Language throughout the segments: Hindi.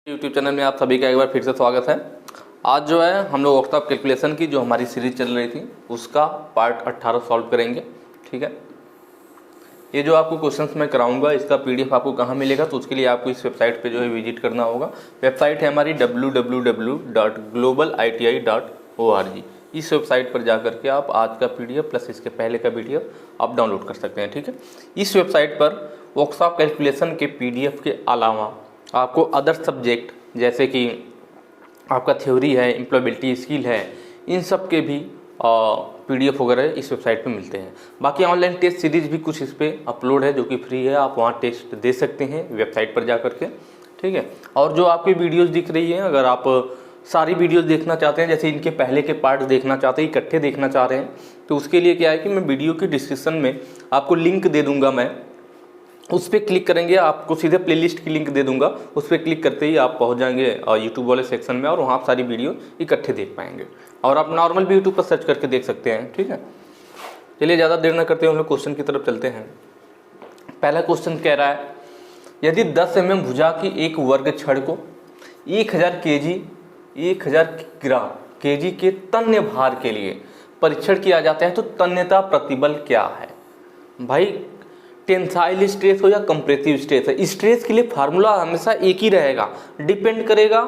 यूट्यूब चैनल में आप सभी का एक बार फिर से स्वागत है। आज जो है हम लोग वर्कशॉप कैलकुलेशन की जो हमारी सीरीज चल रही थी उसका पार्ट 18 सॉल्व करेंगे। ठीक है, ये जो आपको क्वेश्चंस मैं कराऊंगा इसका पीडीएफ आपको कहाँ मिलेगा, तो उसके लिए आपको इस वेबसाइट पे जो है विजिट करना होगा। वेबसाइट है हमारी www.globaliti.org। इस वेबसाइट पर जा करके आप आज का पीडीएफ प्लस इसके पहले का पीडीएफ आप डाउनलोड कर सकते हैं। ठीक है, इस वेबसाइट पर वर्कशॉप कैलकुलेशन के पीडीएफ के अलावा आपको अदर सब्जेक्ट जैसे कि आपका थ्योरी है, एम्प्लॉयबिलिटी स्किल है, इन सब के भी पीडीएफ वगैरह इस वेबसाइट पे मिलते हैं। बाकी ऑनलाइन टेस्ट सीरीज भी कुछ इस पर अपलोड है जो कि फ्री है, आप वहाँ टेस्ट दे सकते हैं वेबसाइट पर जा करके। ठीक है, और जो आपकी वीडियोज़ दिख रही है, अगर आप सारी वीडियोज़ देखना चाहते हैं, जैसे इनके पहले के पार्ट देखना चाहते हैं, इकट्ठे देखना चाह रहे हैं, तो उसके लिए क्या है कि मैं वीडियो की डिस्क्रिप्शन में आपको लिंक दे दूँगा। मैं उस पर क्लिक करेंगे, आपको सीधे प्लेलिस्ट की लिंक दे दूंगा, उस पर क्लिक करते ही आप पहुंच जाएंगे यूट्यूब वाले सेक्शन में और वहाँ आप सारी वीडियो इकट्ठे देख पाएंगे। और आप नॉर्मल भी यूट्यूब पर सर्च करके देख सकते हैं। ठीक है, चलिए ज़्यादा देर न करते हुए हम लोग क्वेश्चन की तरफ चलते हैं। पहला क्वेश्चन कह रहा है, यदि 10 mm भुजा की एक वर्ग छड़ को 1000 ग्राम केजी के तन्य भार के लिए परीक्षण किया जाता है तो तन्यता प्रतिबल क्या है? भाई, टेंसाइल स्ट्रेस हो या कंप्रेसिव स्ट्रेस है, स्ट्रेस के लिए फार्मूला हमेशा एक ही रहेगा, डिपेंड करेगा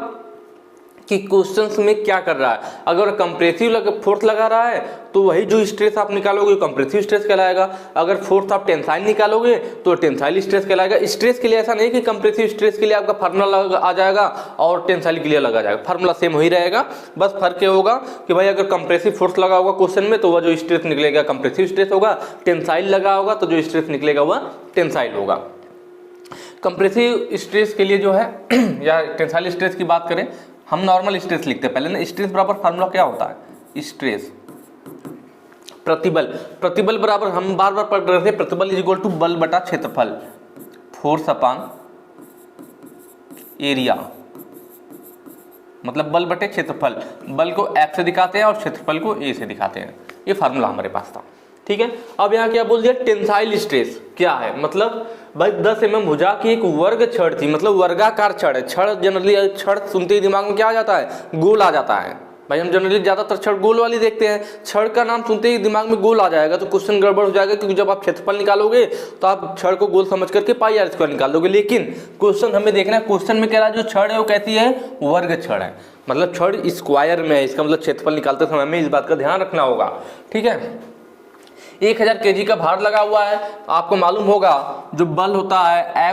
कि क्वेश्चंस में क्या कर रहा है। अगर कंप्रेसिव फोर्स लगा रहा है तो वही जो स्ट्रेस आप निकालोगे कंप्रेसिव स्ट्रेस कहलाएगा। अगर फोर्स आप टेंसाइल निकालोगे तो टेंसाइल स्ट्रेस कहलाएगा। स्ट्रेस के लिए ऐसा नहीं कि कंप्रेसिव स्ट्रेस के लिए आपका फार्मूला आ जाएगा और टेंसाइल के लिए लगा जाएगा, फार्मूला सेम वही रहेगा। बस फर्क ये होगा कि भाई अगर कंप्रेसिव फोर्स लगा होगा क्वेश्चन में तो वह जो स्ट्रेस निकलेगा कंप्रेसिव स्ट्रेस होगा, टेंसाइल लगा होगा तो जो स्ट्रेस निकलेगा वह टेंसाइल होगा। कंप्रेसिव स्ट्रेस के लिए जो है या टेंसाइल स्ट्रेस की बात करें, हम नॉर्मल स्ट्रेस लिखते हैं पहले ना। स्ट्रेस बराबर फार्मूला क्या होता है? स्ट्रेस प्रतिबल, प्रतिबल बराबर हम बार बार पढ़ रहे थे, प्रतिबल इज इक्वल टू बल बटा क्षेत्रफल, फोर्स अपान एरिया, मतलब बल बटे क्षेत्रफल। बल को F से दिखाते हैं और क्षेत्रफल को A से दिखाते हैं। ये फार्मूला हमारे पास था। ठीक है, अब यहाँ क्या बोल दिया? टेंसाइल स्ट्रेस क्या है? मतलब भाई 10 mm भुजा की एक वर्ग छड़ थी, मतलब वर्गाकार छड़ है। छड़ जनरली छड़ सुनते ही दिमाग में क्या आ जाता है? गोल आ जाता है। भाई हम जनरली ज्यादातर छड़ गोल वाली देखते हैं, छड़ का नाम सुनते ही दिमाग में गोल आ जाएगा तो क्वेश्चन गड़बड़ हो जाएगा, क्योंकि जब आप क्षेत्रफल निकालोगे तो आप छड़ को गोल समझ करके पाई आर स्क्वायर निकाल दोगे। लेकिन क्वेश्चन हमें देखना है, क्वेश्चन में कह रहा है जो छड़ है वो कहती है वर्ग छड़ है, मतलब छड़ स्क्वायर में है। इसका मतलब क्षेत्रफल निकालते समय में इस बात का ध्यान रखना होगा। ठीक है, 1000 केजी का भार लगा हुआ है। आपको मालूम होगा जो बल होता है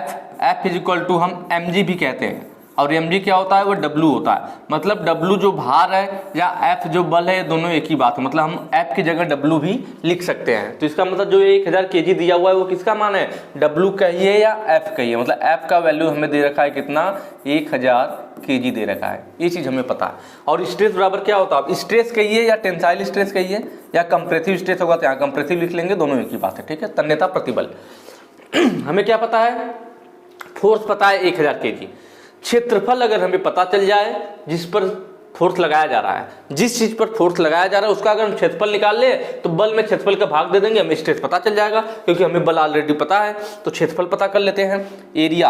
F इज इक्वल टू हम mg भी कहते हैं, और mg क्या होता है? वो W होता है। मतलब W जो भार है या F जो बल है, दोनों एक ही बात है। मतलब हम F की जगह W भी लिख सकते हैं। तो इसका मतलब जो 1000 केजी दिया हुआ है वो किसका मान है? W कहिए या F कहिए। मतलब F का वैल्यू हमें दे रखा है कितना? 1000 केजी दे रखा है, ये चीज हमें पता है। और स्ट्रेस बराबर क्या होता है? स्ट्रेस कहिए या टेंसाइल स्ट्रेस कहिए या कंप्रेसिव स्ट्रेस होगा तो यहाँ कंप्रेसिव लिख लेंगे, दोनों एक ही बात है। ठीक है, तन्यता प्रतिबल हमें क्या पता है? फोर्स पता है 1000 केजी। क्षेत्रफल अगर हमें पता चल जाए जिस पर फोर्स लगाया जा रहा है, जिस चीज पर फोर्स लगाया जा रहा है उसका अगर हम क्षेत्रफल निकाल ले तो बल में क्षेत्रफल का भाग दे देंगे, हमें स्ट्रेस पता चल जाएगा, क्योंकि हमें बल ऑलरेडी पता है। तो क्षेत्रफल पता कर लेते हैं। एरिया,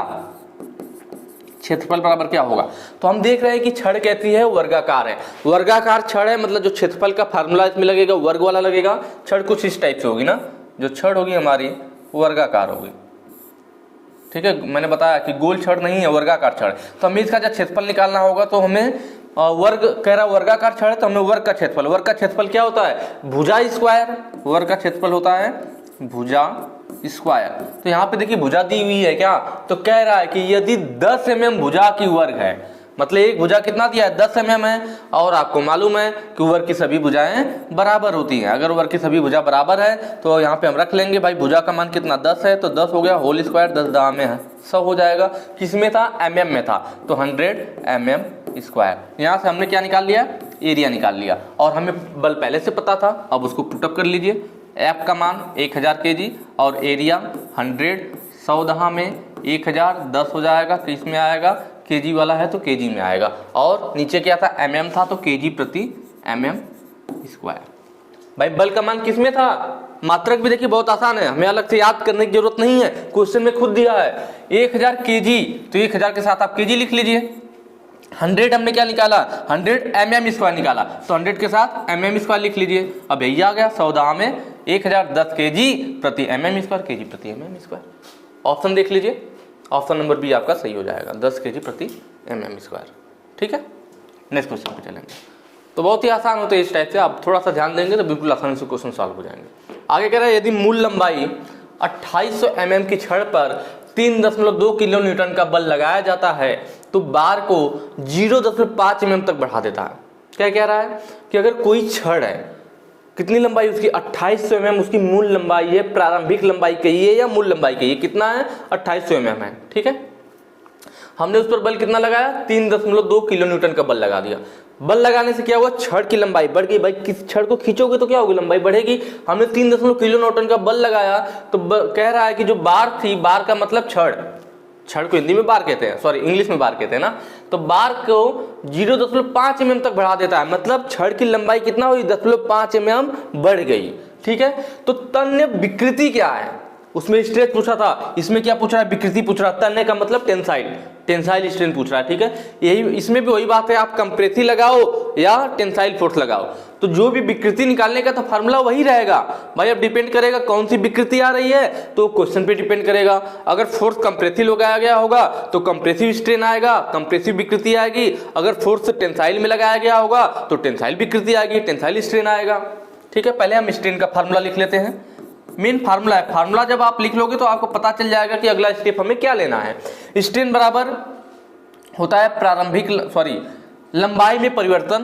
क्षेत्रफल बराबर क्या होगा? तो हम देख रहे हैं कि छड़ कहती है वर्गाकार है, वर्गाकार छड़ है, मतलब जो क्षेत्रफल का फार्मूला इसमें लगेगा वर्ग वाला लगेगा। छड़ कुछ इस टाइप से होगी ना, जो छड़ होगी हमारी वर्गाकार होगी। ठीक है, मैंने बताया कि गोल छड़ नहीं है, वर्गाकार छड़। तो हमें इसका जब क्षेत्रफल निकालना होगा तो हमें वर्ग कह रहा वर्गाकार छड़ है तो हमें वर्ग का क्षेत्रफल, वर्ग का क्षेत्रफल क्या होता है? भुजा स्क्वायर। वर्ग का क्षेत्रफल होता है भुजा स्क्वायर। तो यहाँ पे देखिए भुजा दी हुई है क्या, तो कह रहा है कि यदि 10 mm भुजा की वर्ग है, मतलब एक भुजा कितना दिया है? 10 mm है, और आपको मालूम है कि वर्ग की सभी भुजाएं बराबर होती हैं। अगर वर्ग की सभी भुजा बराबर है तो यहाँ पे हम रख लेंगे भाई भुजा का मान कितना? 10 है, तो 10 हो गया होल स्क्वायर, 10 दाम में है 100 हो जाएगा। किसमें था? mm में था, तो 100 mm स्क्वायर। यहाँ से हमने क्या निकाल लिया? एरिया निकाल लिया। और हमें बल पहले से पता था, अब उसको पुटअप कर लीजिए। F का मान 1000 केजी और एरिया 100, 100 दहा में 1000, 10 हो जाएगा, किस में आएगा? केजी वाला है तो केजी में आएगा। और नीचे क्या था? mm था, तो केजी प्रति mm स्क्वायर। भाई बल का मान किस में था? मात्रक भी देखिए बहुत आसान है, हमें अलग से याद करने की जरूरत नहीं है, क्वेश्चन में खुद दिया है 1000 केजी, तो 1000 के साथ आप केजी लिख लीजिए। 100 हमने क्या निकाला, 100 mm² निकाला, तो 100 के साथ mm² लिख लीजिए। अब यही आ गया 100 दाम में 1010 kg प्रति mm², kg प्रति mm²। ऑप्शन देख लीजिए, ऑप्शन नंबर बी आपका सही हो जाएगा, 10 kg प्रति mm²। ठीक है, नेक्स्ट क्वेश्चन पे चलेंगे। तो बहुत ही आसान होते हैं इस टाइप से, आप थोड़ा सा ध्यान देंगे तो बिल्कुल आसानी से क्वेश्चन सॉल्व हो जाएंगे। आगे कह रहा है यदि मूल लंबाई 2800 mm की छड़ पर 3.2 किलो न्यूटन का बल लगाया जाता है तो बार को 0.5 mm तक बढ़ा देता है। क्या कह रहा है कि अगर कोई छड़ है, कितनी लंबाई उसकी 2800 mm उसकी मूल लंबाई है, प्रारंभिक लंबाई कहिए या मूल लंबाई कहिए, कितना है 2800 mm है। ठीक है, हमने उस पर बल कितना लगाया, 3.2 किलो न्यूटन का बल लगा दिया। बल लगाने से क्या हुआ, छड़ की लंबाई बढ़ गई। भाई किस छड़ को खींचोगे तो क्या होगी, लंबाई बढ़ेगी। हमने 3 किलो न्यूटन का बल लगाया तो कह रहा है कि जो बार थी, बार का मतलब छड़, छड़ को हिंदी में बार कहते हैं, सॉरी इंग्लिश में बार कहते हैं ना, तो बार को 0.5 mm तक बढ़ा देता है। मतलब छड़ की लंबाई कितना हुई, 0.5 mm बढ़ गई। ठीक है, तो तन्य विकृति क्या है, उसमें स्ट्रेस पूछा था, इसमें क्या पूछ रहा है, विकृति पूछ रहा है। तन्य का मतलब टेंसाइल, टेंसाइल स्ट्रेन पूछ रहा है। ठीक है, यही इसमें भी वही बात है, आप कंप्रेसिव लगाओ या टेंसाइल फोर्स लगाओ, तो जो भी विकृति निकालने का तो फार्मूला वही रहेगा। भाई अब डिपेंड करेगा कौन सी विकृति आ रही है, तो क्वेश्चन पे डिपेंड करेगा। अगर फोर्स कंप्रेसिव लगाया गया होगा तो कंप्रेसिव स्ट्रेन आएगा, कंप्रेसिव विकृति आएगी। अगर फोर्स टेंसाइल में लगाया गया होगा तो टेंसाइल विकृति आएगी, टेंसाइल स्ट्रेन आएगा। ठीक है, पहले हम स्ट्रेन का फार्मूला लिख लेते हैं। मेन फार्मूला है, फार्मूला जब आप लिख लोगे तो आपको पता चल जाएगा कि अगला स्टेप हमें क्या लेना है। स्ट्रेन बराबर होता है प्रारंभिक लंबाई में परिवर्तन।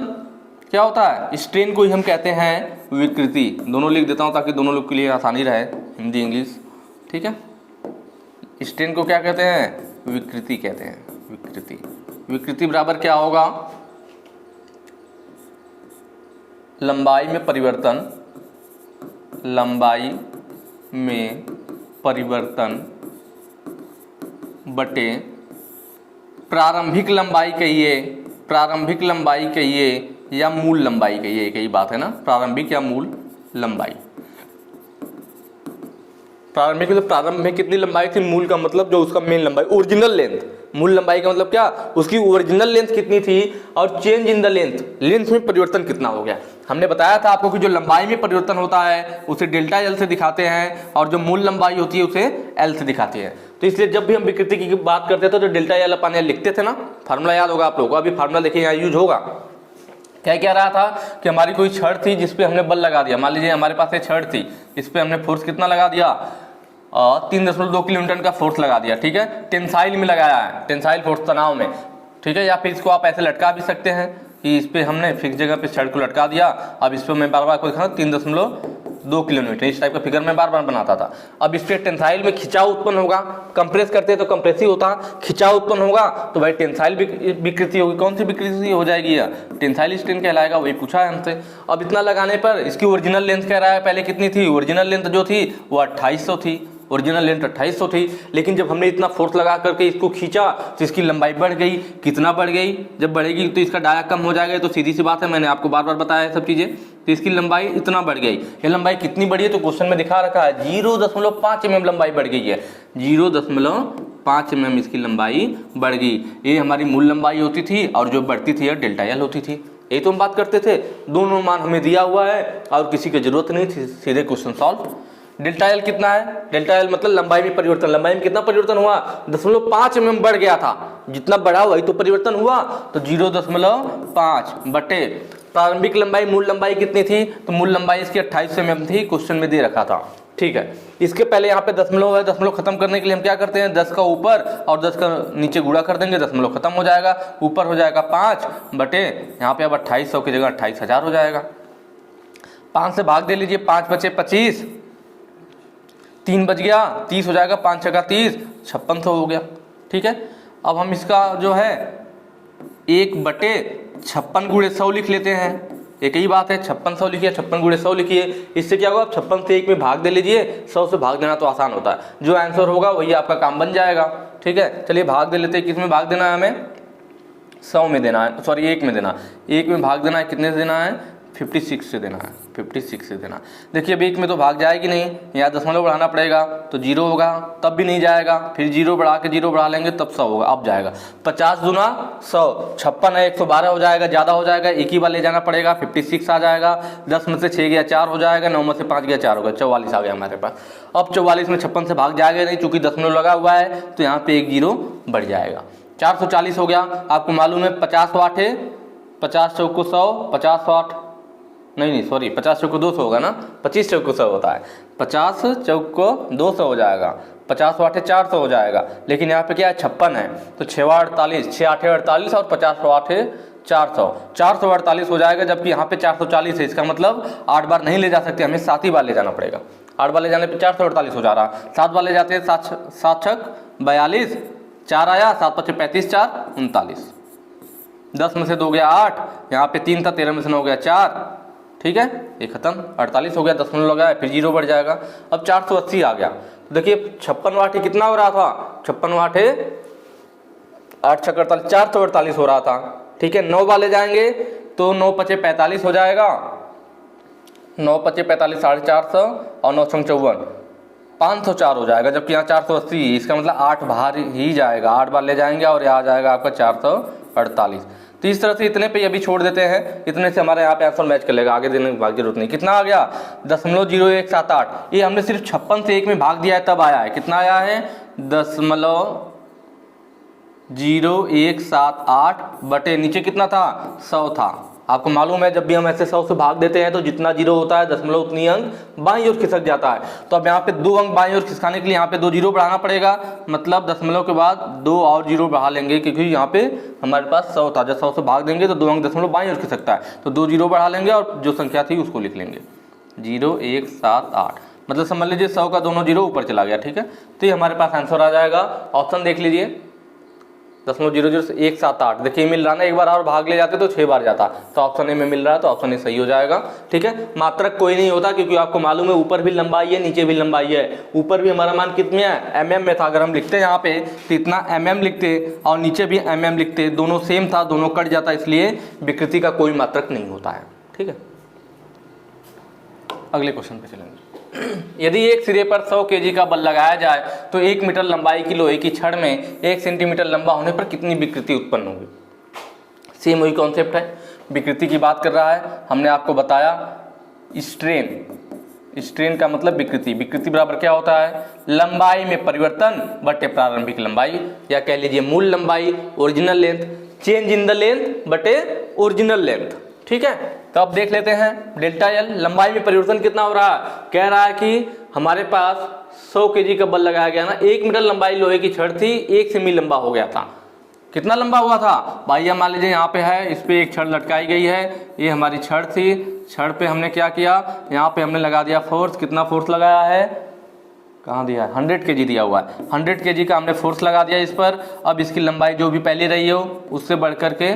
क्या होता है, स्ट्रेन को ही हम कहते हैं विकृति। दोनों लिख देता हूं ताकि दोनों लोग के लिए आसानी रहे, हिंदी इंग्लिश। ठीक है, स्ट्रेन को क्या कहते हैं, विकृति कहते हैं, विकृति। विकृति बराबर क्या होगा, लंबाई में परिवर्तन, लंबाई में परिवर्तन बटे प्रारंभिक लंबाई कहिए, प्रारंभिक लंबाई कहिए या मूल लंबाई कहिए, एक ही बात है ना, प्रारंभिक या मूल लंबाई। प्रारंभिक मतलब प्रारंभ में कितनी लंबाई थी, मूल का मतलब जो उसका मेन लंबाई, ओरिजिनल लेंथ। मूल लंबाई का मतलब क्या, उसकी ओरिजिनल लेंथ कितनी थी, और change in the length, length में परिवर्तन कितना हो गया। हमने बताया था आपको कि जो लंबाई में परिवर्तन होता है उसे डेल्टा एल से दिखाते हैं, और जो मूल लंबाई होती है उसे एल से दिखाते हैं। तो इसलिए जब भी हम विकृति की बात करते थे तो डेल्टा एल अपन एल लिखते थे ना, फार्मूला याद होगा आप लोगों को। अभी फार्मूला देखिए यहाँ यूज होगा। क्या कह रहा था कि हमारी कोई छड़ थी जिसपे हमने बल लगा दिया। मान लीजिए हमारे पास एक छड़ थी, इस पे हमने फोर्स कितना लगा दिया, 3.2 किलो न्यूटन का फोर्स लगा दिया। ठीक है, टेंसाइल में लगाया है, टेंसाइल फोर्स तनाव में। ठीक है, या फिर इसको आप ऐसे लटका भी सकते हैं कि इस पे हमने फिक्स जगह पे छड़ को लटका दिया। अब इस पे मैं बार बार को दिखा 3.2 किलो न्यूटन, इस टाइप का फिगर मैं बार बार बनाता था। अब इस पे टेंसाइल में खिंचाव उत्पन्न होगा, कंप्रेस करते तो कंप्रेसिव होता, खिंचाव उत्पन्न होगा तो भाई टेंसाइल विकृति होगी। कौन सी विकृति हो जाएगी, या टेंसाइल स्ट्रेन कहलाएगा, वही पूछा है हमसे। अब इतना लगाने पर इसकी ओरिजिनल लेंथ कह रहा है, पहले कितनी थी, ओरिजिनल लेंथ जो थी वो 2800 थी, ओरिजिनल लेंथ 2800 थी। लेकिन जब हमने इतना फोर्स लगा करके इसको खींचा तो इसकी लंबाई बढ़ गई। कितना बढ़ गई, जब बढ़ेगी तो इसका डाया कम हो जाएगा। तो सीधी सी बात है, मैंने आपको बार बार बताया है सब चीजें। तो इसकी लंबाई इतना बढ़ गई। ये लंबाई कितनी बढ़ी है तो क्वेश्चन में दिखा रखा है 0.5 mm लंबाई बढ़ गई है, 0.5 mm इसकी लंबाई बढ़ गई। ये हमारी मूल लंबाई होती थी और जो बढ़ती थी डेल्टा एल होती थी। यही तो हम बात करते थे। दोनों मान हमें दिया हुआ है और किसी की जरूरत नहीं थी, सीधे क्वेश्चन सॉल्व। डेल्टा एल कितना है, डेल्टा एल मतलब लंबाई में परिवर्तन। लंबाई में कितना परिवर्तन हुआ, 0.5 mm बढ़ गया था, जितना बढ़ा वही तो परिवर्तन हुआ। तो 0.5 बटे प्रारंभिक लंबाई, मूल लंबाई कितनी थी, तो मूल लंबाई इसकी 2800 mm थी, क्वेश्चन में दे रखा था। ठीक है, इसके पहले यहाँ पे दशमलव है, दशमलव खत्म करने के लिए हम क्या करते हैं, 10 का ऊपर और 10 का नीचे गुणा कर देंगे, दशमलव खत्म हो जाएगा। ऊपर हो जाएगा 5 बटे यहाँ पे अब 2800 की जगह 28000 हो जाएगा। 5 से भाग दे लीजिए, 5 बचे 25, 3 बच गया, 30 हो जाएगा, 5 छक्का 30, 5600 हो गया। ठीक है, अब हम इसका जो है 1 बटे 56 गुणे 100 लिख लेते हैं। एक ही बात है, 5600 लिखिए, 56 गुणे 100 लिखिए। इससे क्या होगा, 56 से 1 में भाग दे लीजिए, 100 से भाग देना तो आसान होता है। जो आंसर होगा वही आपका काम बन जाएगा। ठीक है, चलिए भाग दे लेते हैं। किस में भाग देना है हमें, 100 में देना है, सॉरी 1 में देना। 1 में भाग देना है, कितने से देना है, 56 से देना है, 56 से देना। देखिए बीच में तो भाग जाएगी नहीं, यहाँ दशमलव बढ़ाना पड़ेगा तो 0 होगा, तब भी नहीं जाएगा, फिर 0 बढ़ा के 0 बढ़ा लेंगे तब 100 होगा, अब जाएगा। 50 दूना 100, 56 है 112 हो जाएगा, ज़्यादा हो जाएगा, एक ही बार ले जाना पड़ेगा, 56 आ जाएगा। 10 में से 6 गया 4 हो जाएगा, 9 में से 5 गया 4 होगा, 44 आ गया हमारे पास। अब 44 में 56 से भाग जाएगा नहीं, चूंकि दशमलव लगा हुआ है तो यहाँ पे एक 0 बढ़ जाएगा। 440 हो गया। आपको मालूम है 50 वाट है, 50 चौको 100, 50 वाट नहीं सॉरी 50 चौको 200 होगा ना, 25 चौको 100 होता है, 50 चौको 200 हो जाएगा, 50 वाट है 400 हो जाएगा। लेकिन यहाँ पे क्या है 56 है तो 6 वाट 48, 6 8 48 और 50 वाट है 448 हो जाएगा। जबकि यहाँ पे 440 है, इसका मतलब 8 बार नहीं ले जा सकते, हमें 7 ही बार ले जाना पड़ेगा। 8 बार ले जाने पे 448 हो जा रहा, 7 बार ले जाते हैं 7 छक 42, 4 आया, 7 पचे 35, 4 39, 10 में से 2 गया 8, यहाँ पे 3 था, 13 में से 9 गया 4, ठीक है ये खत्म। 48 हो गया, दशमलव लगाया, फिर 0 बढ़ जाएगा। अब 480 आ गया तो देखिए 56 वाट है, कितना हो रहा था 56 वाट है 8 छक 48, 448 हो रहा था, ठीक है। 9 बार ले जाएंगे तो 9 पचे 45 हो जाएगा, 9 पचे 45 450 और 9 छंग 54 504 हो जाएगा। जबकि यहाँ 480, इसका मतलब 8 बाहर ही जाएगा, 8 बार ले जाएंगे और यहाँ आ जाएगा आपका 448। तो इस तरह से इतने पे अभी छोड़ देते हैं, इतने से हमारे यहाँ पे आंसर मैच कर लेगा, आगे देने की भाग जरूरत नहीं। कितना आ गया 0.0178, ये हमने सिर्फ 56 से 1 में भाग दिया है तब आया है। कितना आया है 0.0178 बटे नीचे कितना था 100 था। आपको मालूम है जब भी हम ऐसे 100 से भाग देते हैं तो जितना 0 होता है दशमलव उतनी अंक बाईं ओर खिसक जाता है। तो अब यहाँ पे 2 अंक बाईं ओर खिसकाने के लिए यहाँ पे 2 0 बढ़ाना पड़ेगा, मतलब दशमलव के बाद 2 और 0 बढ़ा लेंगे, क्योंकि यहाँ पे हमारे पास 100 था, जब 100 से भाग देंगे तो 2 अंक दशमलव बाईं ओर खिसकता है, तो 2 0 बढ़ा लेंगे और जो संख्या थी उसको लिख लेंगे 0.178, मतलब समझ लीजिए 100 का दोनों 0 ऊपर चला गया, ठीक है। तो ये हमारे पास आंसर आ जाएगा। ऑप्शन देख लीजिए 0.00178, देखिए मिल रहा ना, एक बार और भाग ले जाते तो 6 बार जाता, तो ऑप्शन ए में मिल रहा है, तो ऑप्शन ए सही हो जाएगा, ठीक है। मात्रक कोई नहीं होता, क्योंकि आपको मालूम है ऊपर भी लंबाई है नीचे भी लंबाई है। ऊपर भी हमारा मान कितने है mm में था, अगर हम लिखते हैं यहाँ पे तो इतना mm लिखते और नीचे भी mm लिखते, दोनों सेम था, दोनों कट जाता, इसलिए विकृति का कोई मात्रक नहीं होता है, ठीक है। अगले क्वेश्चन पे चलेंगे। यदि एक सिरे पर 100 kg का बल लगाया जाए तो 1 मीटर लंबाई की लोहे की छड़ में 1 सेंटीमीटर लंबा होने पर कितनी विकृति उत्पन्न होगी। सेम वही कॉन्सेप्ट है, विकृति की बात कर रहा है। हमने आपको बताया स्ट्रेन का मतलब विकृति, विकृति बराबर क्या होता है लंबाई में परिवर्तन बटे प्रारंभिक लंबाई, या कह लीजिए मूल लंबाई original length, change in the length बटे ओरिजिनल लेंथ, ठीक है। तो अब देख लेते हैं डेल्टा एल, लंबाई में परिवर्तन कितना हो रहा है, कह रहा है कि हमारे पास 100 kg का बल लगाया गया ना, 1 मीटर लंबाई लोहे की छड़ थी, 1 सेमी लंबा हो गया था। कितना लंबा हुआ था भाई, मान लीजिए यहाँ पे है, इस पे एक छड़ लटकाई गई है, ये हमारी छड़ थी, छड़ पे हमने क्या किया, यहाँ पे हमने लगा दिया फोर्स। कितना फोर्स लगाया है, कहाँ दिया है 100 kg दिया हुआ है, 100 kg का हमने फोर्स लगा दिया इस पर। अब इसकी लंबाई जो भी पहले रही हो उससे बढ़ करके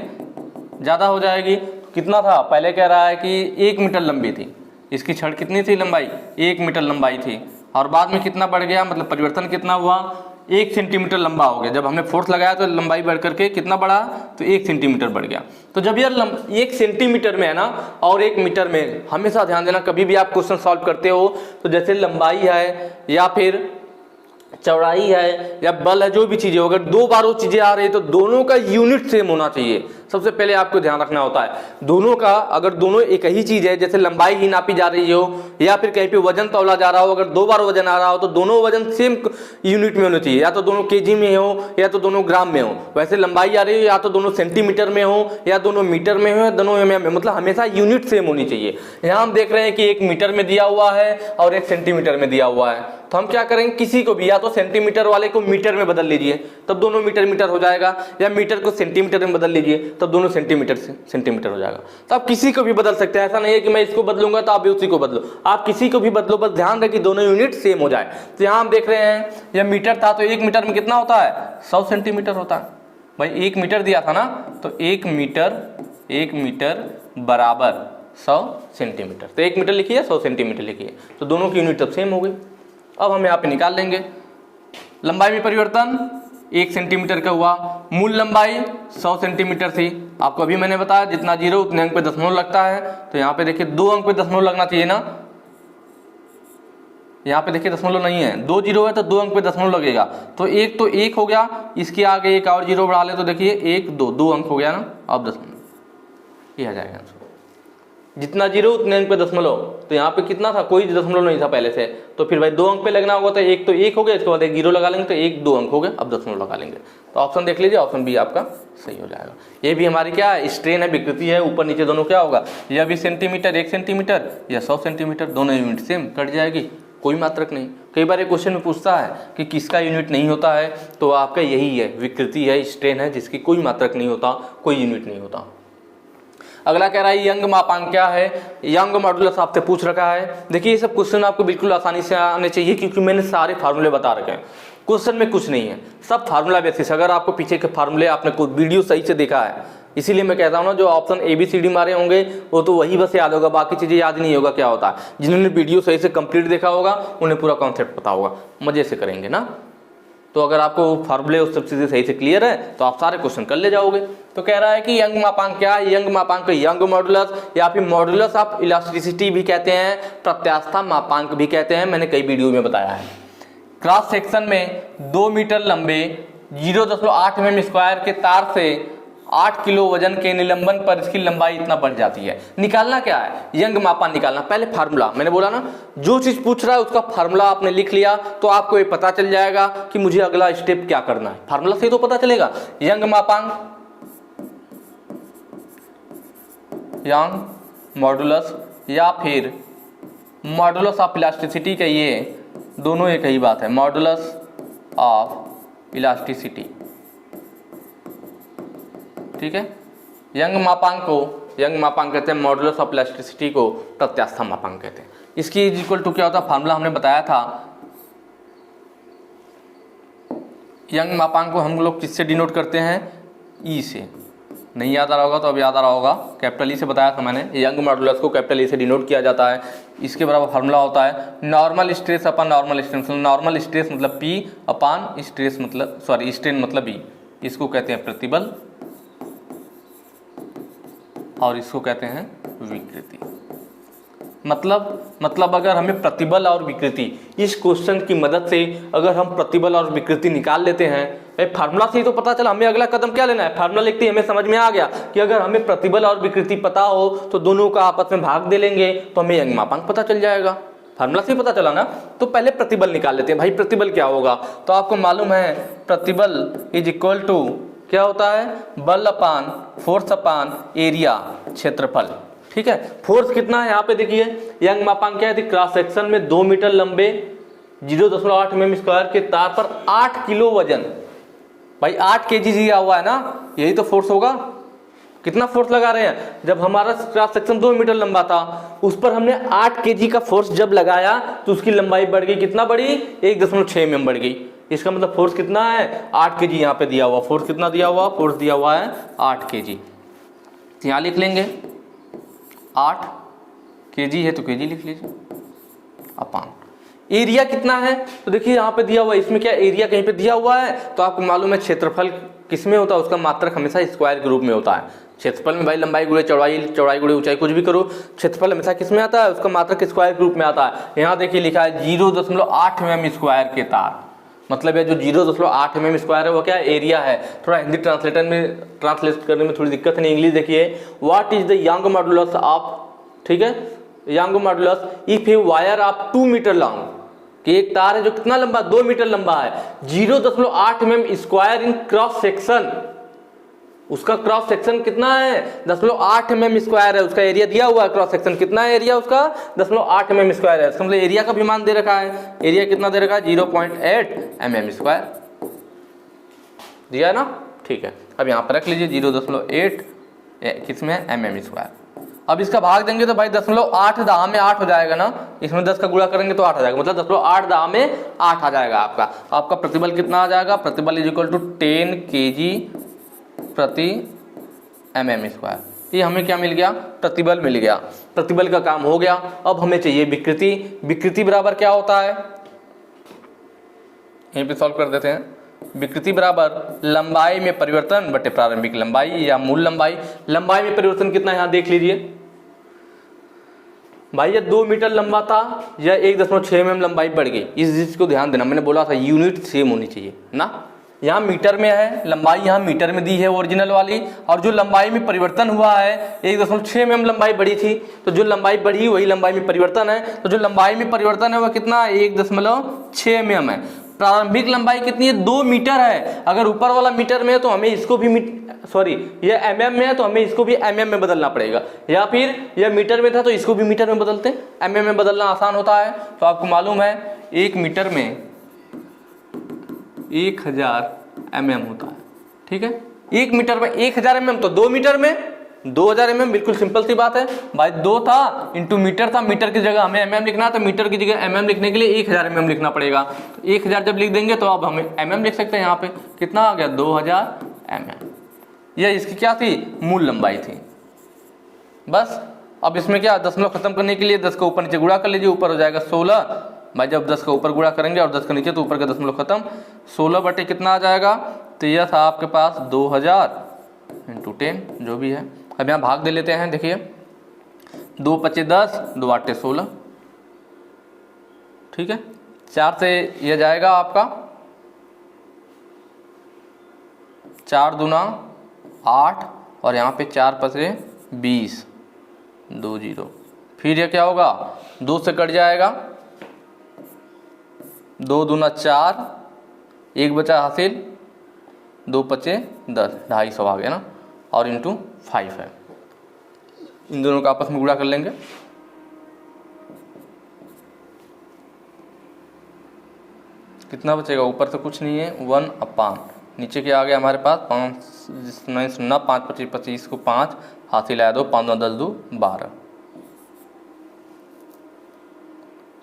ज़्यादा हो जाएगी। कितना था, पहले कह रहा है कि 1 मीटर लंबी थी, इसकी छड़ कितनी थी लंबाई 1 मीटर लंबाई थी, और बाद में कितना बढ़ गया, मतलब परिवर्तन कितना हुआ 1 सेंटीमीटर लंबा हो गया। जब हमने फोर्स लगाया तो लंबाई बढ़ करके कितना बढ़ा, तो 1 सेंटीमीटर बढ़ गया। तो जब यार 1 सेंटीमीटर में है ना और 1 मीटर में, हमेशा ध्यान देना कभी भी आप क्वेश्चन सॉल्व करते हो तो जैसे लंबाई है या फिर चौड़ाई है या बल है, जो भी चीजें हो, अगर 2 बार वो चीजें आ रही है तो दोनों का यूनिट सेम होना चाहिए। सबसे पहले आपको ध्यान रखना होता है दोनों का, अगर दोनों एक ही चीज है, जैसे लंबाई ही नापी जा रही हो या फिर कहीं पे वजन तौला जा रहा हो, अगर 2 बार वजन आ रहा हो तो दोनों वजन सेम यूनिट में होने चाहिए, या तो दोनों केजी में हो या तो दोनों ग्राम में हो। वैसे लंबाई आ रही हो या तो दोनों सेंटीमीटर में हो या दोनों मीटर में हो या दोनों mm में, मतलब हमेशा यूनिट सेम होनी चाहिए। यहाँ हम देख रहे हैं कि 1 मीटर में दिया हुआ है और 1 सेंटीमीटर में दिया हुआ है, तो हम क्या करेंगे, किसी को भी या तो सेंटीमीटर वाले को मीटर में बदल लीजिए तब दोनों मीटर मीटर हो जाएगा, या मीटर को सेंटीमीटर में बदल लीजिए तब दोनों सेंटीमीटर से सेंटीमीटर हो जाएगा। तो आप किसी को भी बदल सकते हैं, ऐसा नहीं है कि मैं इसको बदलूंगा तो आप भी उसी को बदलो, आप किसी को भी बदलो, बस ध्यान रहे कि दोनों यूनिट सेम हो जाए। तो यहाँ हम देख रहे हैं यह मीटर था तो 1 मीटर में कितना होता है 100 सेंटीमीटर होता है। भाई 1 मीटर दिया था ना, तो 1 मीटर बराबर 100 सेंटीमीटर, तो 1 मीटर लिखिए 100 सेंटीमीटर लिखिए, तो दोनों की यूनिट तब सेम हो गई। अब हम यहाँ पे निकाल लेंगे लंबाई में परिवर्तन 1 सेंटीमीटर का हुआ। मूल लंबाई 100 सेंटीमीटर थी। आपको अभी मैंने बताया जितना जीरो उतने अंक पे दशमलव लगता है। तो यहाँ पे देखिए 2 अंक पे दशमलव लगना चाहिए ना, यहाँ पे देखिए दशमलव नहीं है, 2 जीरो है तो 2 अंक पे दशमलव लगेगा। तो 1 हो गया, इसके आगे एक और जीरो बढ़ा ले तो देखिए 1 2 अंक हो गया ना, अब दशमलव, ये आ जाएगा आंसर। जितना जीरो उतने अंक पे दशमलव। तो यहाँ पे कितना था, कोई दशमलव नहीं था पहले से, तो फिर भाई 2 अंक पे लगना होगा। तो 1 हो गया, इसके बाद 1 जीरो लगा लेंगे तो 1 2 अंक हो गए, अब दशमलव लगा लेंगे। तो ऑप्शन देख लीजिए, ऑप्शन बी आपका सही हो जाएगा। ये भी हमारी क्या है, स्ट्रेन है, विकृति है, ऊपर नीचे दोनों क्या होगा, या भी सेंटीमीटर 1 सेंटीमीटर या 100 सेंटीमीटर, दोनों यूनिट सेम कट जाएगी, कोई मात्रक नहीं। कई बार ये क्वेश्चन में पूछता है कि किसका यूनिट नहीं होता है, तो आपका यही है, विकृति है, स्ट्रेन है, जिसकी कोई मात्रक नहीं होता, कोई यूनिट नहीं होता। अगला कह रहा है यंग मापांक क्या है, यंग मॉडुलस आपसे पूछ रखा है। देखिए ये सब क्वेश्चन आपको बिल्कुल आसानी से आने चाहिए, क्योंकि मैंने सारे फार्मूले बता रखे हैं। क्वेश्चन में कुछ नहीं है, सब फार्मूला बेसिस। अगर आपको पीछे के फार्मूले आपने कोई वीडियो सही से देखा है, इसीलिए मैं कहता हूँ ना, जो ऑप्शन ABCD मारे होंगे वो तो वही बस याद होगा, बाकी चीजें याद नहीं होगा क्या होता है। जिन्होंने वीडियो सही से कंप्लीट देखा होगा उन्हें पूरा कॉन्सेप्ट पता होगा, मजे से करेंगे ना। तो अगर आपको फार्मूले उस सब चीजें सही से क्लियर है तो आप सारे क्वेश्चन कर ले जाओगे। तो कह रहा है कि यंग मापांक क्या है, यंग मापांक यंग मॉडुलस, या फिर मॉडुलस ऑफ इलास्टिसिटी भी कहते हैं, प्रत्यास्था मापांक भी कहते हैं, मैंने कई वीडियो में बताया है। क्रॉस सेक्शन में 2 मीटर लंबे 0.8 mm स्क्वायर के तार से 8 किलो वजन के निलंबन पर इसकी लंबाई इतना बढ़ जाती है। निकालना क्या है, यंग मापांक निकालना। पहले फार्मूला, मैंने बोला ना, जो चीज पूछ रहा है उसका फार्मूला आपने लिख लिया तो आपको ये पता चल जाएगा कि मुझे अगला स्टेप क्या करना है। फार्मूला से तो पता चलेगा। यंग मापांक, यंग मॉडुलस या फिर मॉडुलस ऑफ इलास्टिसिटी का, ये दोनों एक ही बात है, मॉडुलस ऑफ इलास्टिसिटी, ठीक है। यंग मापांक को यंग मापांक कहते हैं, मॉडुलस ऑफ इलास्टिसिटी को प्रत्यास्था मापांक कहते हैं। इसकी इज इक्वल टू क्या होता है, फार्मूला हमने बताया था। यंग मापांक को हम लोग किससे डिनोट करते हैं, ई से। नहीं याद आ रहा होगा तो अब याद आ रहा होगा, कैपिटल ई से बताया था मैंने। यंग मॉडुलस को कैपिटल ई से डिनोट किया जाता है। इसके बराबर फार्मूला होता है normal stress upon normal strain. Normal stress मतलब P अपॉन स्ट्रेस मतलब स्ट्रेन मतलब E। इसको कहते हैं प्रतिबल और इसको कहते हैं विकृति। मतलब अगर हमें प्रतिबल और विकृति, इस क्वेश्चन की मदद से अगर हम प्रतिबल और विकृति निकाल लेते हैं, फार्मूला से ही तो पता चला। हमें अगला कदम क्या लेना है, फार्मूला लिखते ही हमें समझ में आ गया कि अगर हमें प्रतिबल और विकृति पता हो तो दोनों का आपस में भाग दे लेंगे तो हमें यंग मापांक पता चल जाएगा। फार्मूला से ही पता चला ना। तो पहले प्रतिबल निकाल लेते हैं। भाई प्रतिबल क्या होगा, तो आपको मालूम है प्रतिबल इज इक्वल टू क्या होता है, बल अपान फोर्स अपान एरिया, क्षेत्रफल, ठीक है। फोर्स कितना है यहाँ पे देखिए, यंग मापांक क्या है, क्रॉस सेक्शन में 2 मीटर लंबे 0.8 mm स्क्वायर के तार पर 8 किलो वजन, भाई 8 kg दिया हुआ है ना, यही तो फोर्स होगा। कितना फोर्स लगा रहे हैं, जब हमारा क्रॉस सेक्शन 2 मीटर लंबा था उस पर हमने 8 kg का फोर्स जब लगाया तो उसकी लंबाई बढ़ गई, कितना बढ़ी, 1.6 mm बढ़ गई। इसका मतलब फोर्स कितना है, 8 kg यहाँ पे दिया हुआ। फोर्स कितना दिया हुआ, फोर्स दिया हुआ है 8 kg। यहाँ लिख लेंगे 8 kg है तो kg लिख लीजिए अपान। एरिया कितना है, तो देखिए यहाँ पे दिया हुआ है, इसमें क्या एरिया कहीं पे दिया हुआ है, तो आपको मालूम है क्षेत्रफल किसमें होता है, उसका मात्रक हमेशा स्क्वायर के रूप में होता है। क्षेत्रफल में भाई लंबाई गुणे चौड़ाई, चौड़ाई गुणे ऊंचाई, कुछ भी करो, क्षेत्रफल हमेशा किसमें आता है, उसका मात्रक स्क्वायर के रूप में आता है। यहाँ देखिए लिखा है 0.8 mm स्क्वायर के तार, मतलब ये जो 0.8 mm स्क्वायर है वो क्या एरिया है। थोड़ा हिंदी ट्रांसलेटर में ट्रांसलेट करने में थोड़ी दिक्कत नहीं, इंग्लिश देखिए, what is the Young modulus of, ठीक है, Young modulus if a wire of 2 metre long, कि एक तार है जो कितना लंबा, 2 मीटर लंबा है, 0.8 mm स्क्वायर इन क्रॉस सेक्शन, उसका क्रॉस सेक्शन कितना है 0.8 mm स्क्वायर है, उसका एरिया दिया हुआ है, क्रॉस सेक्शन कितना है एरिया उसका 0.8 mm स्क्वायर है। इसका मतलब एरिया का भी मान दे रखा है, एरिया कितना दे रखा है 0.8 mm स्क्वायर दिया है ना, ठीक है। अब यहाँ पर रख लीजिए 0.8 किसमें mm स्क्वायर। अब इसका भाग देंगे तो भाई 0.8 दाह में 8 हो जाएगा ना, इसमें 10 का गुणा करेंगे तो 8 आ जाएगा, मतलब 0.8 दाह में 8 आ जाएगा आपका प्रतिबल कितना आ जाएगा, प्रतिबल इज इक्वल टू 10 kg प्रति mm स्क्वायर। ये हमें क्या मिल गया, प्रतिबल मिल गया। प्रतिबल का काम हो गया। अब हमें चाहिए विकृति। विकृति बराबर क्या होता है, यहीं पे सॉल्व कर देते हैं। विकृति बराबर लंबाई में परिवर्तन बटे प्रारंभिक लंबाई या मूल लंबाई। लंबाई में परिवर्तन कितना है यहाँ देख लीजिए भाई, ये 2 मीटर लंबा था या 1.6 mm लंबाई बढ़ गई। इस चीज को ध्यान देना, मैंने बोला था यूनिट सेम होनी चाहिए ना। यहाँ मीटर में है, लंबाई यहाँ मीटर में दी है ओरिजिनल वाली, और जो लंबाई में परिवर्तन हुआ है 1.6 mm लंबाई बढ़ी थी, तो जो लंबाई बढ़ी वही लंबाई में परिवर्तन है। तो जो लंबाई में परिवर्तन है वह कितना 1.6 mm है। प्रारंभिक लंबाई कितनी है 2 मीटर है। अगर ऊपर वाला मीटर में है तो हमें इसको भी ये mm में है तो हमें इसको भी mm में बदलना पड़ेगा, या फिर यह मीटर में था तो इसको भी मीटर में बदलते हैं। mm में बदलना आसान होता है। तो आपको मालूम है 1 मीटर में 1000 mm होता है, ठीक है। 1 मीटर में 1000 mm, तो 2 मीटर में 2000 mm, बिल्कुल सिंपल सी बात है भाई। 2 था इंटू मीटर था, मीटर की जगह हमें mm लिखना है, तो मीटर की जगह mm लिखने के लिए 1000 mm लिखना पड़ेगा। तो 1000 जब लिख देंगे तो अब हमें mm लिख सकते हैं। यहाँ पे कितना आ गया 2000 mm। यह इसकी क्या थी मूल लंबाई थी। बस अब इसमें क्या दशमलव खत्म करने के लिए 10 का ऊपर नीचे गुणा कर लीजिए, ऊपर हो जाएगा 16 भाई। जब 10 का ऊपर गुणा करेंगे और 10 का नीचे तो ऊपर का दशमलव खत्म, 16 बटे कितना आ जाएगा, तो यह था आपके पास 2000 इंटू 10 जो भी है। अब यहाँ भाग दे लेते हैं, देखिए 2 पचे 10, 2 आठे 16, ठीक है। 4 से यह जाएगा आपका 4 दूना 8, और यहाँ पे 4 पचे 20, 2 0। फिर यह क्या होगा 2 से कट जाएगा, 2 दूना 4, 1 बचा हासिल, 2 पचे 10, 250 आ गया ना, और इंटू 5 है। इन दोनों का आपस में गुणा कर लेंगे, कितना बचेगा, ऊपर से कुछ नहीं है 1 अपान, नीचे क्या आ गया हमारे पास 5 9 0, 5 25 25 को 5 हासिल आया 2, 5 9 10 2 12,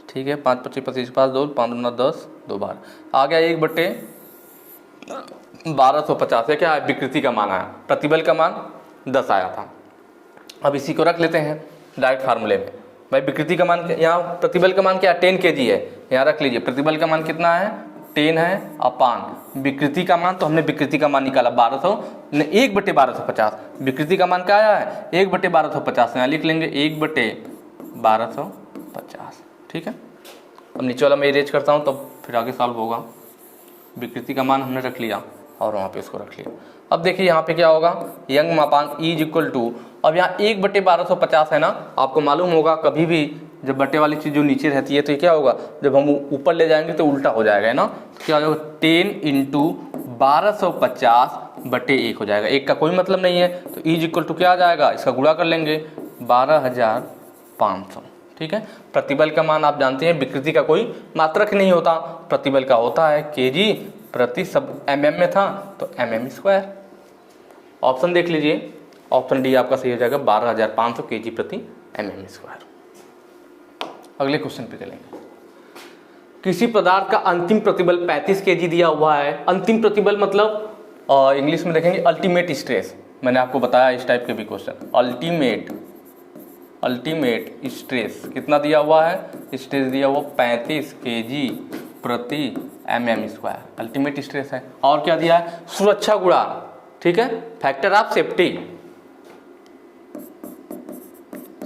ठीक है। 5 25 25 5 2, 5 9 10 2 12 आ गया 1 बटे 1250 है। क्या है विकृति का मान आया, प्रतिबल का मान 10 आया था। अब इसी को रख लेते हैं डायरेक्ट फार्मूले में भाई। विकृति का मान, यहाँ प्रतिबल का मान क्या 10 kg है, यहाँ रख लीजिए। प्रतिबल का मान कितना है 10 है अपान विकृति का मान, तो हमने विकृति का मान निकाला 1200, 1 बटे 1250। विकृति का मान क्या आया है 1 बटे 1250, यहाँ लिख लेंगे 1 बटे 1250, ठीक है। अब नीचे वाला मैं इरेज करता हूँ तब फिर आगे सॉल्व होगा। विकृति का मान हमने रख लिया और वहाँ पे इसको रख लिया। अब देखिए यहाँ पे क्या होगा, यंग मापांक E इज इक्वल टू, अब यहाँ 1 बटे 1250 है ना, आपको मालूम होगा कभी भी जब बटे वाली चीज़ जो नीचे रहती है तो ये क्या होगा, जब हम ऊपर ले जाएंगे तो उल्टा हो जाएगा, है ना। तो क्या हो जाएगा 10 इंटू 1250 बटे 1 हो जाएगा। 1 का कोई मतलब नहीं है, तो E इज इक्वल टू क्या आ जाएगा, इसका गुणा कर लेंगे 12500, ठीक है। प्रतिबल का मान आप जानते हैं, विकृति का कोई मात्रक नहीं होता, प्रतिबल का होता है kg प्रति, सब mm में था तो mm²। ऑप्शन देख लीजिए, ऑप्शन डी आपका सही हो जाएगा 12500 kg प्रति mm²। अगले क्वेश्चन पे चलेंगे। किसी पदार्थ का अंतिम प्रतिबल 35 kg दिया हुआ है। अंतिम प्रतिबल मतलब इंग्लिश में देखेंगे अल्टीमेट स्ट्रेस। मैंने आपको बताया इस टाइप के भी क्वेश्चन, अल्टीमेट स्ट्रेस कितना दिया हुआ है, स्ट्रेस दिया हुआ 35 kg प्रति mm², अल्टीमेट स्ट्रेस है। और क्या दिया है, सुरक्षा गुणांक, ठीक है, फैक्टर ऑफ सेफ्टी,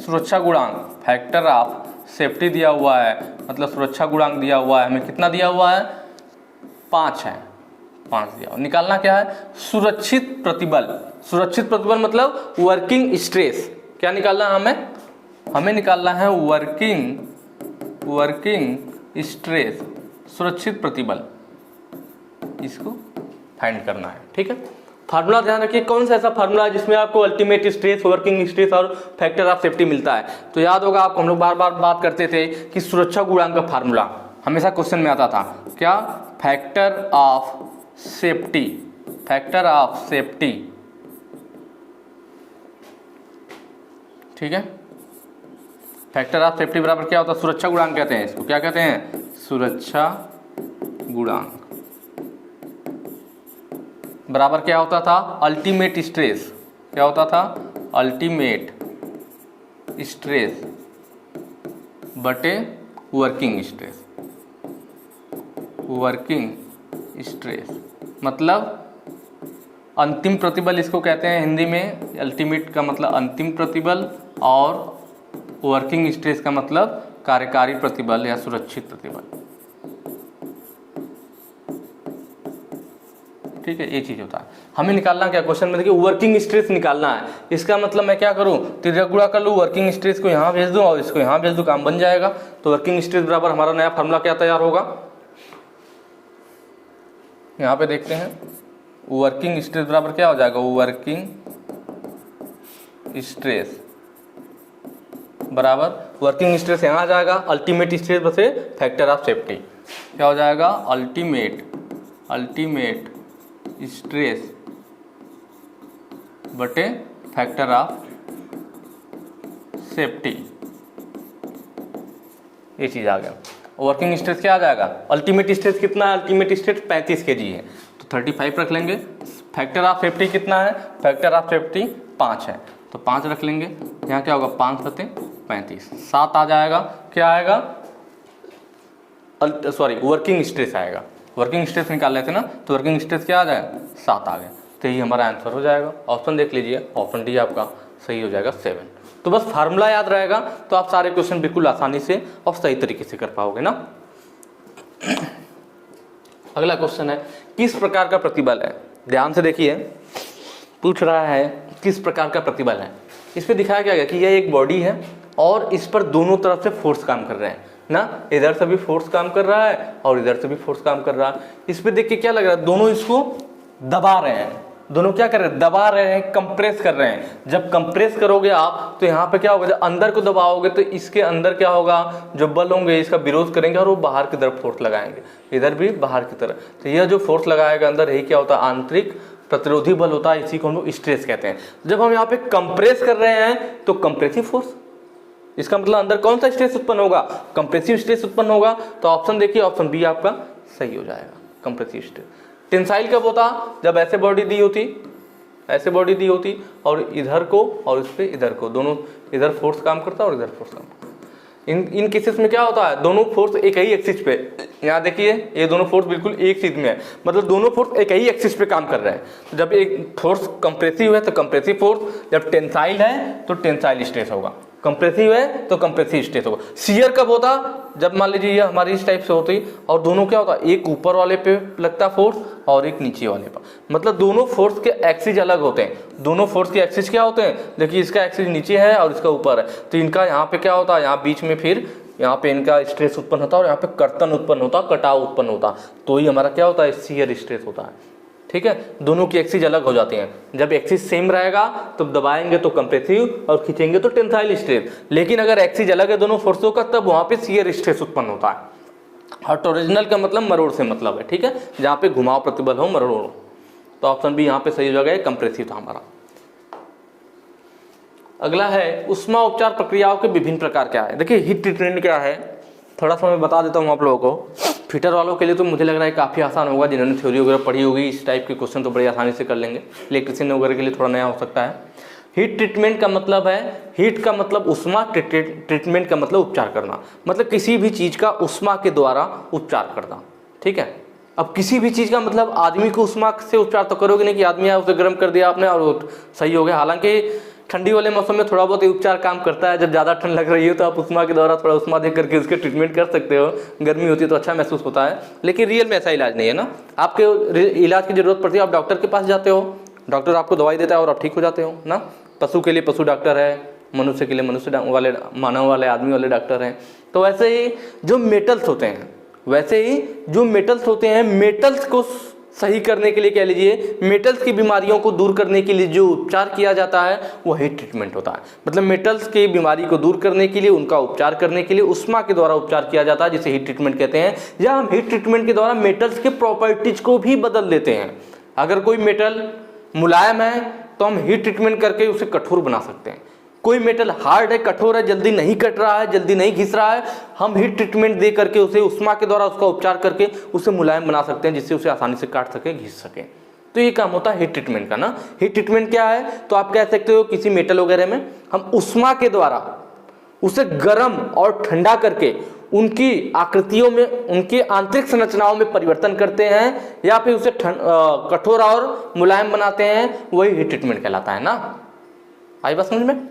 सुरक्षा गुणांक फैक्टर ऑफ सेफ्टी दिया हुआ है, मतलब सुरक्षा गुणांक दिया हुआ है हमें, कितना दिया हुआ है 5 है, 5 दिया। निकालना क्या है, सुरक्षित प्रतिबल। सुरक्षित प्रतिबल मतलब वर्किंग स्ट्रेस। क्या निकालना है हमें निकालना है वर्किंग स्ट्रेस, सुरक्षित प्रतिबल, इसको फाइंड करना है, ठीक है। फार्मूला ध्यान रखिए, कौन सा ऐसा फार्मूला है जिसमें आपको अल्टीमेट स्ट्रेस, वर्किंग स्ट्रेस और फैक्टर ऑफ सेफ्टी मिलता है। तो याद होगा आपको, हम लोग बार बार बात करते थे कि सुरक्षा गुणांक का फार्मूला हमेशा क्वेश्चन में आता था, क्या, factor of safety, factor of safety, ठीक है। फैक्टर ऑफ सेफ्टी बराबर क्या होता है, सुरक्षा गुणांक कहते हैं इसको। क्या कहते हैं, सुरक्षा गुणांक बराबर क्या होता था, अल्टीमेट स्ट्रेस। क्या होता था, अल्टीमेट स्ट्रेस बटे वर्किंग स्ट्रेस, वर्किंग स्ट्रेस। मतलब अंतिम प्रतिबल इसको कहते हैं हिंदी में, अल्टीमेट का मतलब अंतिम प्रतिबल, और वर्किंग स्ट्रेस का मतलब कार्यकारी प्रतिबल या सुरक्षित प्रतिबल। ठीक है, ये चीज होता है। हमें निकालना क्या क्वेश्चन में, देखिए वर्किंग स्ट्रेस निकालना है। इसका मतलब मैं क्या करूं, तिर्यक गुणा कर लूं, वर्किंग स्ट्रेस को यहाँ भेज दूं और इसको यहाँ भेज दूं, काम बन जाएगा। तो वर्किंग स्ट्रेस बराबर हमारा नया फार्मूला क्या तैयार होगा, यहाँ पे देखते हैं। वर्किंग स्ट्रेस बराबर क्या हो जाएगा, वर्किंग स्ट्रेस बराबर वर्किंग स्ट्रेस यहाँ आ जाएगा, अल्टीमेट स्ट्रेस बसे फैक्टर ऑफ सेफ्टी। क्या हो जाएगा, अल्टीमेट स्ट्रेस बटे फैक्टर ऑफ सेफ्टी, ये चीज आ गया। वर्किंग स्ट्रेस क्या आ जाएगा, अल्टीमेट स्ट्रेस कितना है, अल्टीमेट स्ट्रेस 35 kg है, तो 35 रख लेंगे। फैक्टर ऑफ सेफ्टी कितना है, फैक्टर ऑफ सेफ्टी 5 है, तो 5 रख लेंगे। यहाँ क्या होगा, 5 बटे 35, 7 आ जाएगा। क्या आएगा, सॉरी वर्किंग स्ट्रेस आएगा। वर्किंग स्ट्रेस निकाल लेते ना, तो वर्किंग स्ट्रेस क्या आ जाएगा, 7 आ गया। तो यही हमारा आंसर हो जाएगा। ऑप्शन देख लीजिए, ऑप्शन डी आपका सही हो जाएगा 7। तो बस फार्मूला याद रहेगा तो आप सारे क्वेश्चन बिल्कुल आसानी से और सही तरीके से कर पाओगे ना। अगला क्वेश्चन है, किस प्रकार का प्रतिबल है। ध्यान से देखिए, पूछ रहा है किस प्रकार का प्रतिबल है। इस पे दिखाया गया कि यह एक बॉडी है और इस पर दोनों तरफ से फोर्स काम कर रहे हैं ना, इधर से भी फोर्स काम कर रहा है और इधर से भी फोर्स काम कर रहा है। इस पे देख के क्या लग रहा है, दोनों इसको दबा रहे हैं। दोनों क्या कर रहे हैं, दबा रहे हैं, कंप्रेस कर रहे हैं। जब कंप्रेस करोगे आप तो यहाँ पे क्या होगा, जब अंदर को दबाओगे तो इसके अंदर क्या होगा, जो बल होंगे इसका विरोध करेंगे और वो बाहर की तरफ फोर्स लगाएंगे, इधर भी बाहर की तरफ। तो यह जो फोर्स लगाएगा अंदर, यही क्या होता है, आंतरिक प्रतिरोधी बल होता है। इसी को हम लोग स्ट्रेस कहते हैं। जब हम यहाँ पे कंप्रेस कर रहे हैं तो कंप्रेसिव फोर्स, इसका मतलब अंदर कौन सा स्ट्रेस उत्पन्न होगा, कंप्रेसिव स्ट्रेस उत्पन्न होगा। तो ऑप्शन देखिए, ऑप्शन बी आपका सही हो जाएगा, कंप्रेसिव स्ट्रेस। टेंसाइल कब होता, जब ऐसे बॉडी दी होती, ऐसे बॉडी दी होती और इधर को और इस पे इधर को, दोनों इधर फोर्स काम करता और इधर फोर्स काम करता। इन केसेस में क्या होता है, दोनों फोर्स एक ही एक्सिस पे, यहाँ देखिए ये दोनों फोर्स बिल्कुल एक चीज में है, मतलब दोनों फोर्स एक ही एक्सिस पे काम कर रहे हैं। जब एक फोर्स कंप्रेसिव है तो कंप्रेसिव फोर्स, जब टेंसाइल है तो टेंसाइल स्ट्रेस होगा, कंप्रेसिव है तो कंप्रेसिव स्ट्रेस होगा। शियर कब होता, जब मान लीजिए ये हमारी इस टाइप से होती और दोनों क्या होता, एक ऊपर वाले पे लगता फोर्स और एक नीचे वाले पर, मतलब दोनों फोर्स के एक्सिस अलग होते हैं। दोनों फोर्स के एक्सिस क्या होते हैं, देखिए इसका एक्सिस नीचे है और इसका ऊपर है, तो इनका यहाँ पे क्या होता है, यहाँ बीच में फिर यहाँ पे इनका स्ट्रेस उत्पन्न होता है और यहाँ पे कर्तन उत्पन्न होता, कटाव उत्पन्न होता, तो ही हमारा क्या होता है, शियर स्ट्रेस होता है। ठीक है, दोनों की एक्सिस अलग हो जाती हैं। जब एक्सिस सेम रहेगा तो दबाएंगे तो कंप्रेसिव और खींचेंगे तो टेंसाइल स्ट्रेस, लेकिन अगर एक्सिस अलग है दोनों फोर्सों का, तब वहां पे शियर स्ट्रेस उत्पन्न होता है। और टॉर्जनल का मतलब मरोड़ से मतलब है, ठीक है, जहां पे घुमाव प्रतिबल हो, मरोड़ हो। तो ऑप्शन बी यहाँ पे सही हो जाएगा, कंप्रेसिव था हमारा। अगला है, उष्मा उपचार प्रक्रियाओं के विभिन्न प्रकार क्या है। देखिए हीट ट्रीटमेंट क्या है, थोड़ा सा मैं बता देता हूँ आप लोगों को। फिटर वालों के लिए तो मुझे लग रहा है काफ़ी आसान होगा, जिन्होंने थ्योरी वगैरह पढ़ी होगी, इस टाइप के क्वेश्चन तो बड़ी आसानी से कर लेंगे। इलेक्ट्रिशियन वगैरह के लिए थोड़ा नया हो सकता है। हीट ट्रीटमेंट का मतलब है, हीट का मतलब उष्मा, ट्रीटमेंट का मतलब उपचार करना, मतलब किसी भी चीज़ का उष्मा के द्वारा उपचार करना। ठीक है, अब किसी भी चीज़ का मतलब आदमी को उष्मा से उपचार तो करोगे नहीं कि आदमी है उसे गर्म कर दिया आपने और वो सही हो गया। हालांकि ठंडी वाले मौसम में थोड़ा बहुत उपचार काम करता है, जब ज़्यादा ठंड लग रही हो तो आप उष्मा के द्वारा थोड़ा उष्मा दे करके उसके ट्रीटमेंट कर सकते हो। गर्मी होती है तो अच्छा महसूस होता है, लेकिन रियल में ऐसा इलाज नहीं है ना। आपके इलाज की जरूरत पड़ती है, आप डॉक्टर के पास जाते हो, डॉक्टर आपको दवाई देता है और आप ठीक हो जाते हो ना। पशु के लिए पशु डॉक्टर है, मनुष्य के लिए मनुष्य वाले, मानव वाले, आदमी वाले डॉक्टर हैं। तो वैसे ही जो मेटल्स होते हैं, मेटल्स को सही करने के लिए, कह लीजिए मेटल्स की बीमारियों को दूर करने के लिए जो उपचार किया जाता है वो हीट ट्रीटमेंट होता है। मतलब मेटल्स की बीमारी को दूर करने के लिए, उनका उपचार करने के लिए उष्मा के द्वारा उपचार किया जाता है, जिसे हीट ट्रीटमेंट कहते हैं। या हम हीट ट्रीटमेंट के द्वारा मेटल्स के प्रॉपर्टीज को भी बदल देते हैं। अगर कोई मेटल मुलायम है तो हम हीट ट्रीटमेंट करके उसे कठोर बना सकते हैं। कोई मेटल हार्ड है, कठोर है, जल्दी नहीं कट रहा है, जल्दी नहीं घिस रहा है, हम हीट ट्रीटमेंट दे करके उसे उष्मा के द्वारा उसका उपचार करके उसे मुलायम बना सकते हैं, जिससे उसे आसानी से काट सके, घिस सके। तो ये काम होता है हीट ट्रीटमेंट का ना। हीट ट्रीटमेंट क्या है, तो आप कह सकते हो किसी मेटल वगैरह में हम उष्मा के द्वारा उसे गर्म और ठंडा करके उनकी आकृतियों में, उनकी आंतरिक संरचनाओं में परिवर्तन करते हैं या फिर उसे कठोर और मुलायम बनाते हैं, वही हीट ट्रीटमेंट कहलाता है ना। आई बात समझ में?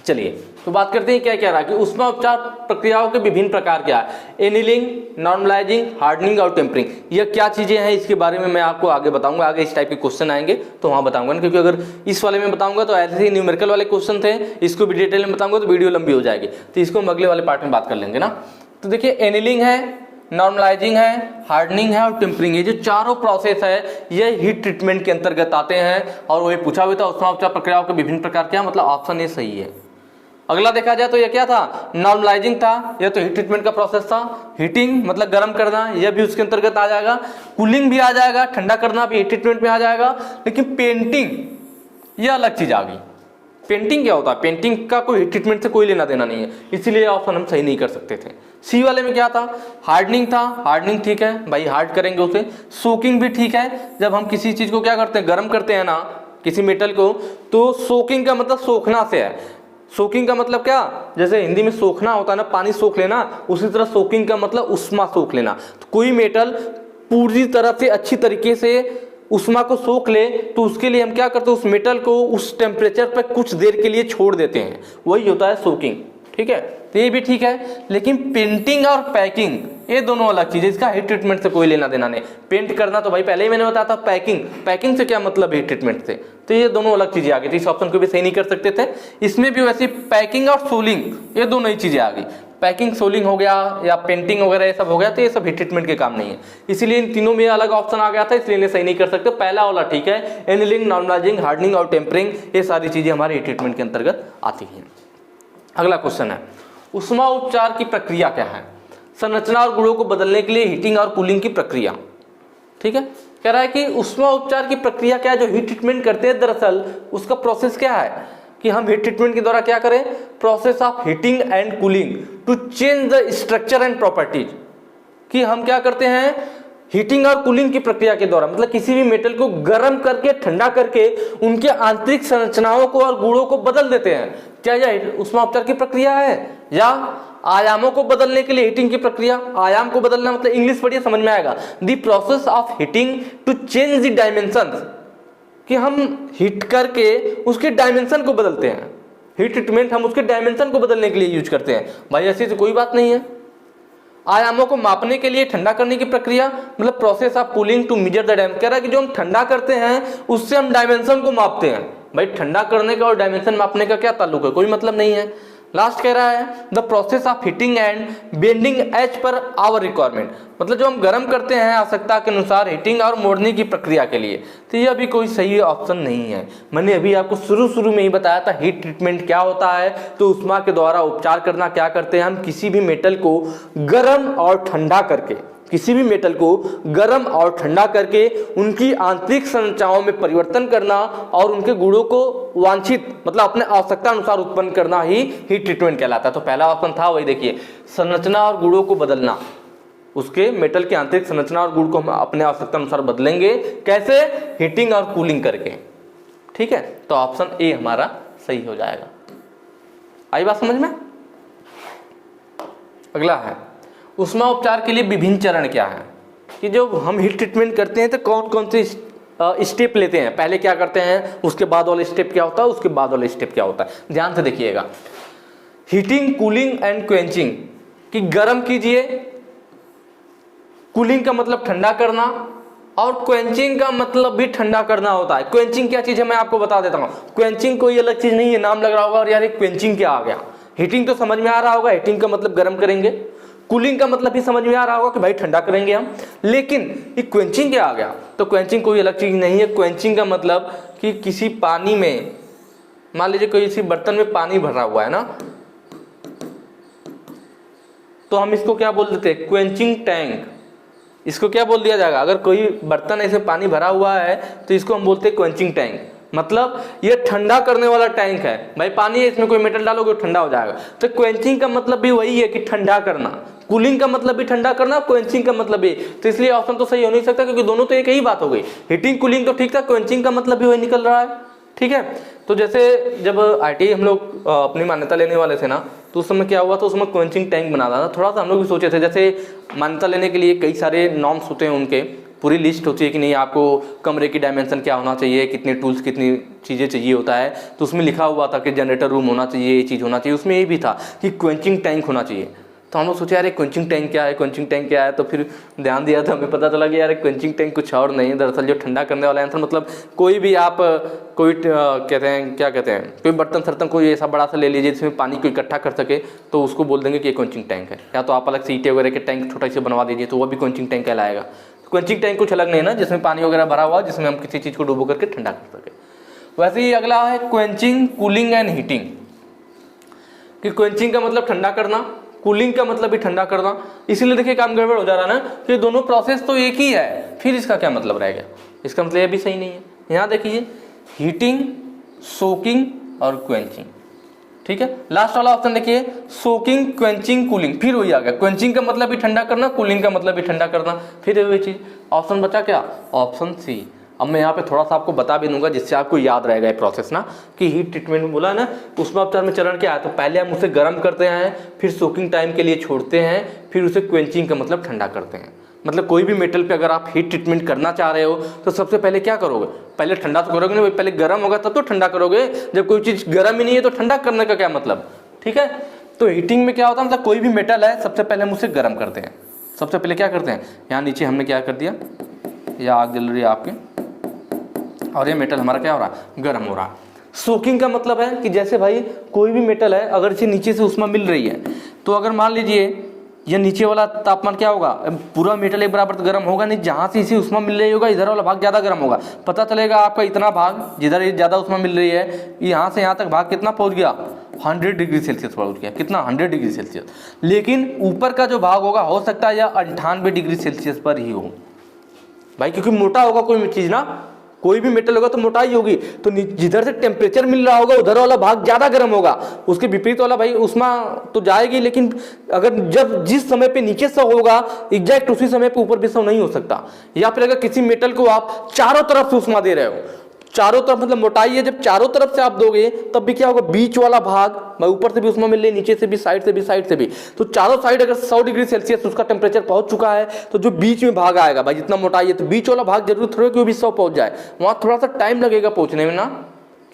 चलिए तो बात करते हैं क्या क्या रहा कि ऊष्मा उपचार प्रक्रियाओं के विभिन्न प्रकार क्या है। एनीलिंग, नॉर्मलाइजिंग, हार्डनिंग और टेम्परिंग, ये क्या चीजें हैं इसके बारे में मैं आपको आगे बताऊंगा। आगे इस टाइप के क्वेश्चन आएंगे तो वहां बताऊंगा, क्योंकि अगर इस वाले में बताऊंगा तो ऐसे ही न्यूमेरिकल वाले क्वेश्चन थे, इसको भी डिटेल में बताऊंगा तो वीडियो लंबी हो जाएगी, तो इसको हम अगले वाले पार्ट में बात कर लेंगे ना। तो देखिए एनीलिंग है, नॉर्मलाइजिंग है, हार्डनिंग है और टेम्परिंग, ये जो चारों प्रोसेस है ये हीट ट्रीटमेंट के अंतर्गत आते हैं। और वही पूछा हुआ था ऊष्मा उपचार प्रक्रियाओं के विभिन्न प्रकार क्या, मतलब ऑप्शन ए सही है। अगला देखा जाए तो ये क्या था, नॉर्मलाइजिंग था, ये तो हीट ट्रीटमेंट का प्रोसेस था। हीटिंग मतलब गर्म करना, यह भी उसके अंतर्गत आ जाएगा। कूलिंग भी आ जाएगा, ठंडा करना भी हीट ट्रीटमेंट में आ जाएगा। लेकिन पेंटिंग ये अलग चीज आ गई। पेंटिंग क्या होता है, पेंटिंग का कोई हीट ट्रीटमेंट से कोई लेना देना नहीं है, इसीलिए ऑप्शन हम सही नहीं कर सकते थे। सी वाले में क्या था, हार्डनिंग था, हार्डनिंग ठीक है भाई, हार्ड करेंगे उसे। सोकिंग भी ठीक है, जब हम किसी चीज को क्या करते हैं, गर्म करते हैं ना किसी मेटल को, तो सोकिंग का मतलब सोखना से है। सोकिंग का मतलब क्या, जैसे हिंदी में सोखना होता है ना, पानी सोख लेना, उसी तरह सोकिंग का मतलब उष्मा सोख लेना। तो कोई मेटल पूरी तरह से अच्छी तरीके से उष्मा को सोख ले तो उसके लिए हम क्या करते हैं, उस मेटल को उस टेम्परेचर पर कुछ देर के लिए छोड़ देते हैं, वही होता है सोकिंग। ठीक है, तो ये भी ठीक है। लेकिन पेंटिंग और पैकिंग ये दोनों अलग चीज है, इसका हीट ट्रीटमेंट से कोई लेना देना नहीं। पेंट करना तो भाई पहले ही मैंने बताया था, पैकिंग से क्या मतलब हीट ट्रीटमेंट से, तो ये दोनों अलग चीजें आ गई थी, इस ऑप्शन को भी सही नहीं कर सकते थे। इसमें भी वैसे पैकिंग और सोलिंग ये दो नई चीजें आ गई। पैकिंग सोलिंग हो गया या पेंटिंग वगैरह ये सब हो गया, तो ये सब हीट ट्रीटमेंट के काम नहीं है, इसीलिए इन तीनों में अलग ऑप्शन आ गया था, इसलिए इन्हें सही नहीं कर सकते। पहला वाला ठीक है, एनीलिंग, नॉर्मलाइजिंग, हार्डनिंग और टेम्परिंग, ये सारी चीजें हमारे हीट ट्रीटमेंट के अंतर्गत आती हैं। अगला क्वेश्चन है, ऊष्मा उपचार की प्रक्रिया क्या है। संरचना और गुणों को बदलने के लिए हीटिंग और कूलिंग की प्रक्रिया। ठीक है, कह रहा है कि ऊष्मा उपचार की प्रक्रिया क्या है, जो हीट ट्रीटमेंट करते हैं दरअसल उसका प्रोसेस क्या है कि हम हीट ट्रीटमेंट के द्वारा क्या करें, process of heating and cooling to change the structure and properties, कि हम क्या करते हैं हीटिंग और कूलिंग की प्रक्रिया के द्वारा, मतलब किसी भी मेटल को गर्म करके ठंडा करके उनके आंतरिक संरचनाओं को और गुणों को बदल देते हैं। क्या यह ऊष्मा उपचार की प्रक्रिया है, या आयामों को बदलने के लिए हीटिंग की प्रक्रिया। आयाम को बदलना मतलब इंग्लिश पढ़िए समझ में आएगा, the process of heating to change the dimensions, कि हम हीट करके उसके डायमेंशन को बदलते हैं। हीट ट्रीटमेंट हम उसके डायमेंशन को बदलने के लिए यूज करते हैं। भाई ऐसी तो कोई बात नहीं है। आयामों को मापने के लिए ठंडा करने की प्रक्रिया, मतलब process of cooling to measure the dimension, कह रहा है कि जो हम ठंडा करते हैं उससे हम डायमेंशन को मापते हैं। भाई ठंडा करने का और डायमेंशन मापने का क्या ताल्लुक है, कोई मतलब नहीं है। लास्ट कह रहा है the process of heating and bending as per our requirement, मतलब जो हम गर्म करते हैं आवश्यकता के अनुसार हीटिंग और मोड़ने की प्रक्रिया के लिए। तो ये अभी कोई सही ऑप्शन नहीं है। मैंने अभी आपको शुरू में ही बताया था हीट ट्रीटमेंट क्या होता है, तो ऊष्मा के द्वारा उपचार करना क्या करते हैं, हम किसी भी मेटल को गर्म और ठंडा करके, किसी भी मेटल को गर्म और ठंडा करके उनकी आंतरिक संरचनाओं में परिवर्तन करना और उनके गुणों को वांछित मतलब अपने आवश्यकता अनुसार उत्पन्न करना ही हीट ट्रीटमेंट कहलाता है। तो पहला ऑप्शन था वही, देखिए संरचना और गुणों को बदलना, उसके मेटल की आंतरिक संरचना और गुण को हम अपने आवश्यकता अनुसार बदलेंगे, कैसे, हीटिंग और कूलिंग करके। ठीक है, तो ऑप्शन ए हमारा सही हो जाएगा। आई बात समझ में। अगला है ऊष्मा उपचार के लिए विभिन्न चरण क्या है, कि जो हम हीट ट्रीटमेंट करते हैं तो कौन कौन से स्टेप लेते हैं, पहले क्या करते हैं, उसके बाद वाला स्टेप क्या होता है, उसके बाद वाला स्टेप क्या होता है। ध्यान से देखिएगा, हीटिंग, कूलिंग एंड क्वेंचिंग, कि गर्म कीजिए, कूलिंग का मतलब ठंडा करना, और क्वेंचिंग का मतलब भी ठंडा करना होता है। क्वेंचिंग क्या चीज है मैं आपको बता देता हूँ। क्वेंचिंग कोई अलग चीज नहीं है, नाम लग रहा होगा और यार क्वेंचिंग क्या आ गया। हीटिंग तो समझ में आ रहा होगा, हीटिंग का मतलब गर्म करेंगे, कूलिंग का मतलब भी समझ में आ रहा होगा कि भाई ठंडा करेंगे हम, लेकिन ये क्वेंचिंग क्या आ गया। तो क्वेंचिंग कोई अलग चीज नहीं है। क्वेंचिंग का मतलब कि किसी पानी में, मान लीजिए कोई इसी बर्तन में पानी भरा हुआ है ना, तो हम इसको क्या बोल देते हैं, क्वेंचिंग टैंक। इसको क्या बोल दिया जाएगा, अगर कोई बर्तन ऐसे पानी भरा हुआ है तो इसको हम बोलते हैं क्वेंचिंग टैंक, मतलब ये ठंडा करने वाला टैंक है। भाई पानी है, इसमें कोई मेटल डालोगे ठंडा हो जाएगा। तो क्वेंचिंग का मतलब भी वही है कि ठंडा करना, कूलिंग का मतलब भी ठंडा करना, क्वेंचिंग का मतलब भी। तो इसलिए ऑप्शन तो सही हो नहीं सकता, क्योंकि दोनों तो एक ही बात हो गई। हीटिंग कूलिंग तो ठीक था, क्वेंचिंग का मतलब भी वही निकल रहा है। ठीक है, तो जैसे जब ITI हम लोग अपनी मान्यता लेने वाले थे ना, तो उस समय क्या हुआ था, उसमें क्वेंचिंग टैंक बनाना था। थोड़ा सा हम लोग भी सोचे थे, जैसे मान्यता लेने के लिए कई सारे नॉर्म्स होते हैं, उनके पूरी लिस्ट होती है कि नहीं आपको कमरे की डायमेंशन क्या होना चाहिए, कितने टूल्स कितनी चीज़ें चाहिए होता है। तो उसमें लिखा हुआ था कि जनरेटर रूम होना चाहिए, ये चीज़ होना चाहिए। उसमें ये भी था कि क्वेंचिंग टैंक होना चाहिए। तो हम लोग सोचे यार क्वेंचिंग टैंक क्या है, क्वेंचिंग टैंक क्या है। तो फिर ध्यान दिया तो हमें पता चला कि यार क्वेंचिंग टैंक कुछ और नहीं, दरअसल जो ठंडा करने वाला यंत्र, मतलब कोई भी आप कोई कहते हैं क्या कहते हैं, कोई बर्तन सर्तन कोई ऐसा बड़ा सा ले लीजिए जिसमें पानी को इकट्ठा कर सके, तो उसको बोल देंगे कि ये क्वेंचिंग टैंक है। या तो आप अलग से ईंटें वगैरह के टैंक छोटा से बनवा दीजिए तो वो भी क्वेंचिंग टैंक कहलाएगा। क्वेंचिंग टैंक कुछ अलग नहीं है ना, जिसमें पानी वगैरह भरा हुआ, जिसमें हम किसी चीज़ को डुबो करके ठंडा कर सके। वैसे ही अगला है क्वेंचिंग, कूलिंग एंड हीटिंग। कि क्वेंचिंग का मतलब ठंडा करना, कूलिंग का मतलब भी ठंडा करना। इसीलिए देखिए काम गड़बड़ हो जा रहा है ना कि दोनों प्रोसेस तो एक ही है, फिर इसका क्या मतलब रहेगा। इसका मतलब ये भी सही नहीं है। यहाँ देखिए हीटिंग, सोकिंग और क्वेंचिंग, ठीक है। लास्ट वाला ऑप्शन देखिए सोकिंग, क्वेंचिंग, कूलिंग, फिर वही आ गया। क्वेंचिंग का मतलब भी ठंडा करना, कूलिंग का मतलब भी ठंडा करना, फिर वही चीज। ऑप्शन बचा क्या, ऑप्शन सी। अब मैं यहाँ पे थोड़ा सा आपको बता भी दूंगा जिससे आपको याद रहेगा ये प्रोसेस ना, कि हीट ट्रीटमेंट बोला है ना, उसमें उपचार में चरण क्या है। तो पहले हम उसे गर्म करते हैं, फिर सोकिंग टाइम के लिए छोड़ते हैं, फिर उसे क्वेंचिंग का मतलब ठंडा करते हैं। मतलब कोई भी मेटल पे अगर आप हीट ट्रीटमेंट करना चाह रहे हो तो सबसे पहले क्या करोगे, पहले ठंडा तो करोगे नहीं, पहले गर्म होगा तब तो ठंडा करोगे। जब कोई चीज़ गर्म ही नहीं है तो ठंडा करने का क्या मतलब, ठीक है। तो हीटिंग में क्या होता है, मतलब कोई भी मेटल है सबसे पहले हम उसे गर्म करते हैं। सबसे पहले क्या करते हैं, यहाँ नीचे हमने क्या कर दिया, या आग जल रही है आपके, और ये मेटल हमारा क्या हो रहा है, गर्म हो रहा है। सोकिंग का मतलब है कि जैसे भाई कोई भी मेटल है, अगर इसे नीचे से उष्मा मिल रही है, तो अगर मान लीजिए ये नीचे वाला तापमान क्या होगा, पूरा मेटल एक बराबर तो गर्म होगा नहीं, जहाँ से इसे उष्मा मिल रही होगा इधर वाला भाग ज़्यादा गर्म होगा। पता चलेगा आपका इतना भाग जिधर ज़्यादा उष्मा मिल रही है, यहाँ से यहाँ तक भाग कितना पहुँच गया, 100 डिग्री सेल्सियस पहुँच गया। कितना, 100 डिग्री सेल्सियस। लेकिन ऊपर का जो भाग होगा हो सकता है यह 98 डिग्री सेल्सियस पर ही हो भाई, क्योंकि मोटा होगा कोई चीज़ ना, कोई भी मेटल होगा तो मोटाई होगी। तो जिधर से टेम्परेचर मिल रहा होगा उधर वाला भाग ज्यादा गर्म होगा, उसके विपरीत वाला भाई उष्मा तो जाएगी, लेकिन अगर जब जिस समय पे नीचे से होगा एग्जैक्ट उसी समय पे ऊपर भी सब नहीं हो सकता। या फिर अगर किसी मेटल को आप चारों तरफ से उष्मा दे रहे हो, चारों तरफ मतलब मोटाई है, जब चारों तरफ से आप दोगे तब भी क्या होगा, बीच वाला भाग ऊपर से भी उष्मा मिल रही है, नीचे से भी, साइड से भी, साइड से भी, तो चारों साइड अगर 100 डिग्री सेल्सियस उसका टेम्परेचर पहुंच चुका है तो जो बीच में भाग आएगा भाई, जितना मोटाई है तो बीच वाला भाग जरूर थोड़ा कि वो भी 100 पहुंच जाए, वहां थोड़ा सा टाइम लगेगा पहुंचने में ना,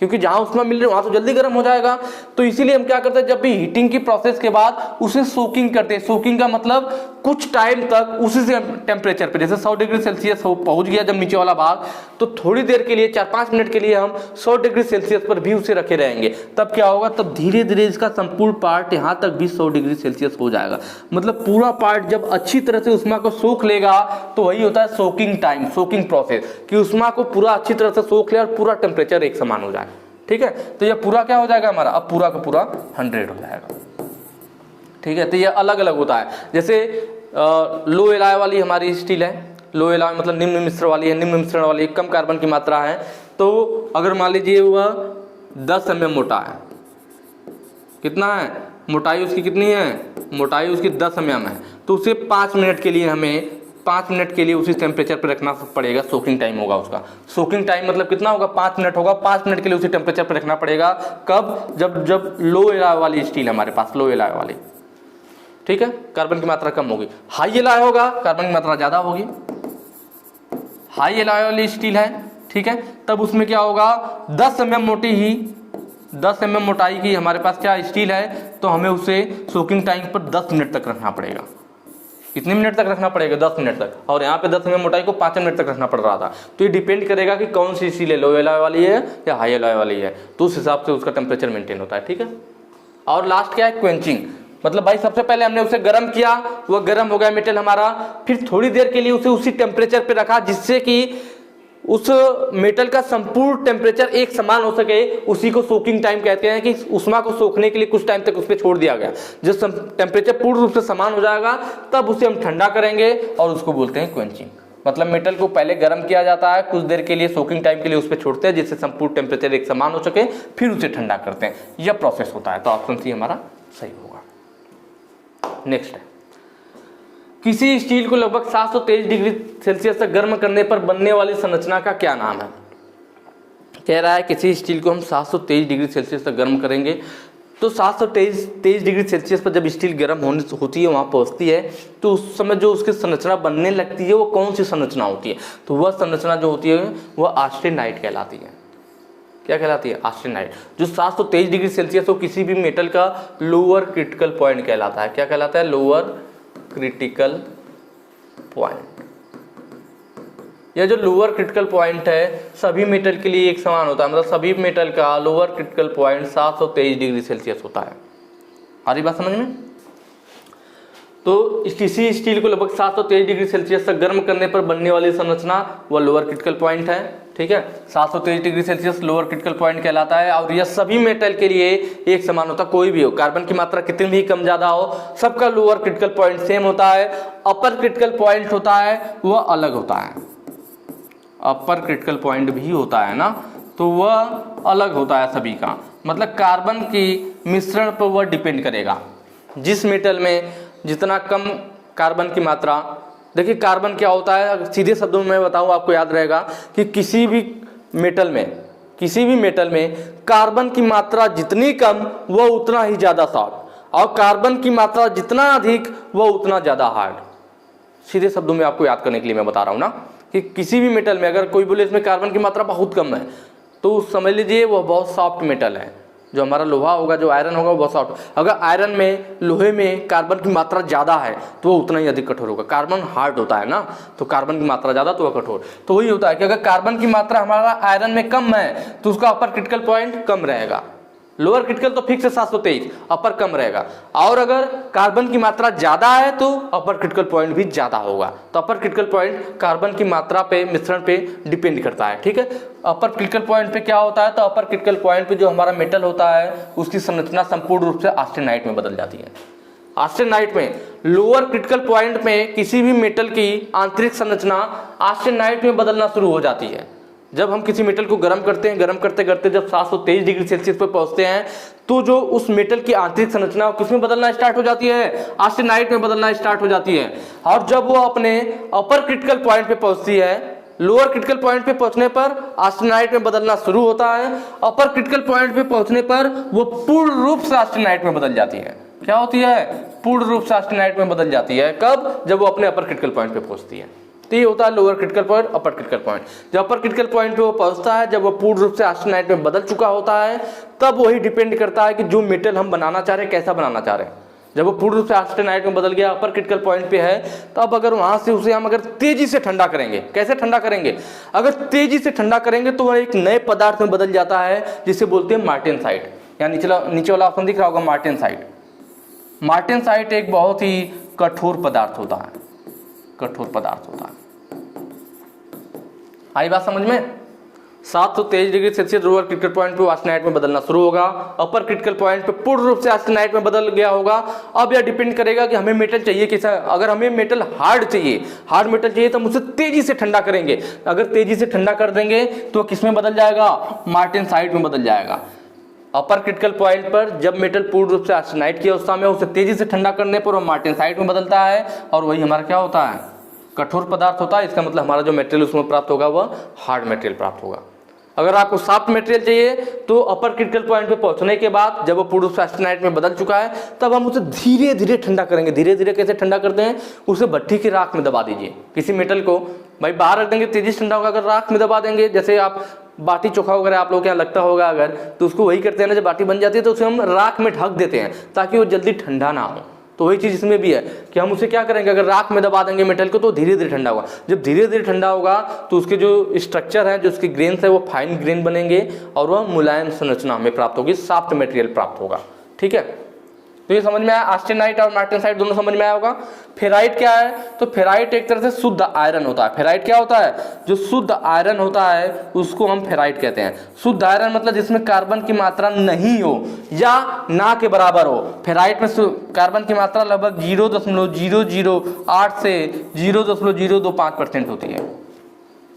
क्योंकि जहां उष्मा मिल रही है वहां तो जल्दी गर्म हो जाएगा। तो इसीलिए हम क्या करते हैं, जब भी हीटिंग की प्रोसेस के बाद उसे सोकिंग करते हैं। सोकिंग का मतलब कुछ टाइम तक उसी से टेम्परेचर पे, जैसे 100 डिग्री सेल्सियस पहुंच गया जब नीचे वाला भाग, तो थोड़ी देर के लिए 4-5 मिनट के लिए हम 100 डिग्री सेल्सियस पर भी उसे रखे रहेंगे। तब क्या होगा, तब धीरे धीरे इसका संपूर्ण पार्ट यहाँ तक भी 100 डिग्री सेल्सियस हो जाएगा। मतलब पूरा पार्ट जब अच्छी तरह से उष्मा को सोख लेगा तो वही होता है सोकिंग टाइम, सोकिंग प्रोसेस, कि उष्मा को पूरा अच्छी तरह से सोख ले और पूरा टेम्परेचर एक समान हो जाए, ठीक है। तो ये पूरा क्या हो जाएगा हमारा, अब पूरा का पूरा 100 हो जाएगा, ठीक है। तो ये अलग अलग होता है। जैसे लो एलॉय वाली हमारी स्टील है, लो एलॉय मतलब निम्न मिश्रण वाली है, निम्न मिश्रण वाली कम कार्बन की मात्रा है। तो अगर मान लीजिए वह 10 mm मोटा है, कितना है मोटाई उसकी, कितनी है मोटाई उसकी 10 mm है, तो उसे 5 मिनट के लिए हमें 5 मिनट के लिए उसी टेम्परेचर पर रखना पड़ेगा। सोकिंग टाइम होगा उसका, सोकिंग टाइम मतलब कितना होगा, 5 मिनट होगा। 5 मिनट के लिए उसी टेम्परेचर पर रखना पड़ेगा। कब, जब लो एलॉय वाली स्टील है हमारे पास, लो एलॉय वाली, ठीक है, कार्बन की मात्रा कम होगी। हाई एलॉय होगा, कार्बन की मात्रा ज्यादा होगी। हाई एलॉय वाली स्टील है, ठीक है, तब उसमें क्या होगा, 10 mm मोटी ही 10 mm मोटाई की हमारे पास क्या स्टील है, तो हमें उसे सोकिंग टाइम पर 10 मिनट तक रखना पड़ेगा। कितने मिनट तक रखना पड़ेगा, 10 मिनट तक। और यहाँ पे 10 mm मोटाई को 5 मिनट तक रखना पड़ रहा था। तो ये डिपेंड करेगा कि कौन सी स्टील है, लो एलॉय वाली है या हाई एलॉय वाली है, तो उस हिसाब से उसका टेम्परेचर मेंटेन होता है, ठीक है। और लास्ट क्या है, क्वेंचिंग। मतलब भाई सबसे पहले हमने उसे गर्म किया, वह गर्म हो गया मेटल हमारा, फिर थोड़ी देर के लिए उसे उसी टेम्परेचर पे रखा जिससे कि उस मेटल का संपूर्ण टेम्परेचर एक समान हो सके। उसी को सोकिंग टाइम कहते हैं, कि उष्मा को सोखने के लिए कुछ टाइम तक उस पर छोड़ दिया गया। जब टेम्परेचर पूर्ण रूप से समान हो जाएगा तब उसे हम ठंडा करेंगे और उसको बोलते हैं क्वेंचिंग। मतलब मेटल को पहले गर्म किया जाता है, कुछ देर के लिए सोकिंग टाइम के लिए उस पर छोड़ते हैं जिससे संपूर्ण टेम्परेचर एक समान हो सके, फिर उसे ठंडा करते हैं। यह प्रोसेस होता है। तो ऑप्शन सी हमारा सही होगा। नेक्स्ट है, किसी स्टील को लगभग 723 डिग्री सेल्सियस तक गर्म करने पर बनने वाली संरचना का क्या नाम है। कह रहा है किसी स्टील को हम 723 डिग्री सेल्सियस तक गर्म करेंगे तो 723 डिग्री सेल्सियस पर जब स्टील गर्म होती है, वहाँ पहुँचती है, तो उस समय जो उसकी संरचना बनने लगती है वो कौन सी संरचना होती है? तो वह संरचना जो होती है वह ऑस्टेनाइट कहलाती है। क्या कहलाती है? ऑस्टेनाइट। जो 723 डिग्री सेल्सियस हो किसी भी मेटल का लोअर क्रिटिकल पॉइंट कहलाता है। क्या कहलाता है? Lower critical point. यह जो लोअर क्रिटिकल पॉइंट है सभी मेटल के लिए एक समान होता है, मतलब सभी मेटल का lower critical point 723 degree Celsius होता है। आ रही बात समझ में? तो किसी स्टील को लगभग 723 डिग्री सेल्सियस तक गर्म करने पर बनने वाली संरचना वह लोअर क्रिटिकल पॉइंट है। ठीक है, 723 degree Celsius lower critical point कहलाता है और यह सभी मेटल के लिए एक समान होता है। कोई भी हो, कार्बन की मात्रा कितनी भी कम ज्यादा हो, सबका लोअर क्रिटिकल पॉइंट सेम होता है। अपर क्रिटिकल पॉइंट होता है वह अलग होता है। अपर क्रिटिकल पॉइंट भी होता है ना, तो वह अलग होता है सभी का। मतलब कार्बन की मिश्रण पर वह डिपेंड करेगा। जिस मेटल में जितना कम कार्बन की मात्रा, देखिए कार्बन क्या होता है, सीधे शब्दों में मैं बताऊं आपको याद रहेगा कि किसी भी मेटल में कार्बन की मात्रा जितनी कम वह उतना ही ज्यादा सॉफ्ट, और कार्बन की मात्रा जितना अधिक वह उतना ज्यादा हार्ड। सीधे शब्दों में आपको याद करने के लिए मैं बता रहा हूं ना कि किसी भी मेटल में अगर कोई बोले इसमें कार्बन की मात्रा बहुत कम है, तो समझ लीजिए वह बहुत सॉफ्ट मेटल है। जो हमारा लोहा होगा, जो आयरन होगा, वो बहुत सॉफ्ट। अगर आयरन में, लोहे में कार्बन की मात्रा ज़्यादा है तो वो उतना ही अधिक कठोर होगा। कार्बन हार्ड होता है ना, तो कार्बन की मात्रा ज़्यादा तो वह कठोर। तो वही होता है कि अगर कार्बन की मात्रा हमारा आयरन में कम है तो उसका अपर क्रिटिकल पॉइंट कम रहेगा। लोअर क्रिटिकल तो फिक्स है 723, अपर कम रहेगा। और अगर कार्बन की मात्रा ज़्यादा है तो अपर क्रिटिकल पॉइंट भी ज़्यादा होगा। तो अपर क्रिटिकल पॉइंट कार्बन की मात्रा पे, मिश्रण पे डिपेंड करता है। ठीक है, अपर क्रिटिकल पॉइंट पे क्या होता है? तो अपर क्रिटिकल पॉइंट पे जो हमारा मेटल होता है उसकी संरचना संपूर्ण रूप से ऑस्टेनाइट में बदल जाती है। ऑस्टेनाइट में लोअर क्रिटिकल पॉइंट में किसी भी मेटल की आंतरिक संरचना ऑस्टेनाइट में बदलना शुरू हो जाती है। जब हम किसी मेटल को गर्म करते हैं, गर्म करते करते जब 723 डिग्री सेल्सियस पर पहुंचते हैं, तो जो उस मेटल की आंतरिक संरचना किसमें बदलना स्टार्ट हो जाती है? ऑस्टेनाइट में बदलना स्टार्ट हो जाती है। और जब वो अपने अपर क्रिटिकल पॉइंट पे पहुंचती है, लोअर क्रिटिकल पॉइंट पे पहुंचने पर ऑस्टेनाइट में बदलना शुरू होता है। अपर क्रिटिकल पॉइंट पे पहुंचने पर वो पूर्ण रूप से ऑस्टेनाइट में बदल जाती है। क्या होती है? पूर्ण रूप से ऑस्टेनाइट में बदल जाती है। कब? जब वो अपने अपर क्रिटिकल पॉइंट पे पहुंचती है। तो ये होता है लोअर क्रिटिकल पॉइंट, अपर क्रिटिकल पॉइंट। जब अपर क्रिटिकल पॉइंट पे वो पहुंचता है, जब वो पूर्ण रूप से ऑस्टेनाइट में बदल चुका होता है, तब वही डिपेंड करता है कि जो मेटल हम बनाना चाह रहे हैं कैसा बनाना चाह रहे हैं। जब वो पूर्ण रूप से ऑस्टेनाइट में बदल गया, अपर क्रिटिकल पॉइंट पे है, तो अब अगर वहां से उसे हम अगर तेजी से ठंडा करेंगे, कैसे ठंडा करेंगे? अगर तेजी से ठंडा करेंगे तो वह एक नए पदार्थ में बदल जाता है जिसे बोलते हैं मार्टेनसाइट। यहाँ नीचे वाला ऑप्शन दिख रहा होगा, मार्टेनसाइट। मार्टेनसाइट एक बहुत ही कठोर पदार्थ होता है, कठोर पदार्थ होता है। आई बात समझ में? 723 degree Celsius lower critical point पे ऑस्टेनाइट में बदलना शुरू होगा। अपर क्रिटिकल पॉइंट पे पूर्ण रूप से ऑस्टेनाइट में बदल गया होगा। अब यह डिपेंड करेगा कि हमें मेटल चाहिए कैसा। अगर हमें मेटल हार्ड चाहिए, हार्ड मेटल चाहिए, तो हम उसे तेजी से ठंडा करेंगे। अगर तेजी से ठंडा कर देंगे तो किस में बदल जाएगा? मार्टेनसाइट में बदल जाएगा। अपर क्रिटिकल पॉइंट पर जब मेटल पूर्ण रूप से ऑस्टेनाइट की अवस्था में, उसे तेजी से ठंडा करने पर वो मार्टेनसाइट में बदलता है, और वही हमारा क्या होता है? कठोर पदार्थ होता है। इसका मतलब हमारा जो मटेरियल उसमें प्राप्त होगा वह हार्ड मटेरियल प्राप्त होगा। अगर आपको सॉफ्ट मटेरियल चाहिए तो अपर क्रिटिकल पॉइंट पे पहुंचने के बाद जब वो पूर्ण रूप से ऑस्टेनाइट में बदल चुका है, तब हम उसे धीरे धीरे ठंडा करेंगे। धीरे धीरे कैसे ठंडा करते हैं? उसे भट्ठी की राख में दबा दीजिए। किसी मेटल को भाई बाहर रख देंगे, तेजी से ठंडा होगा। अगर राख में दबा देंगे, जैसे आप बाटी चोखा वगैरह आप लोग यहाँ लगता होगा अगर, तो उसको वही करते हैं ना, जब बाटी बन जाती है तो उसे हम राख में ढक देते हैं ताकि वो जल्दी ठंडा ना हो। तो वही चीज़ इसमें भी है कि हम उसे क्या करेंगे? अगर राख में दबा देंगे मेटल को तो धीरे धीरे ठंडा होगा। जब धीरे धीरे ठंडा होगा तो उसके जो स्ट्रक्चर है, जो उसके ग्रेन्स है, वो फाइन ग्रेन बनेंगे और वह मुलायम संरचना हमें प्राप्त होगी, सॉफ्ट मटेरियल प्राप्त होगा। ठीक है, तो ये समझ में आया। ऑस्टेनाइट और मार्टेनसाइट दोनों समझ में आया होगा। फेराइट क्या है? तो फेराइट एक तरह से शुद्ध आयरन होता है। फेराइट क्या होता है? जो शुद्ध आयरन होता है उसको हम फेराइट कहते हैं। शुद्ध आयरन मतलब जिसमें कार्बन की मात्रा नहीं हो या ना के बराबर हो। फेराइट में कार्बन की मात्रा लगभग 0.008 से 0.025% होती है।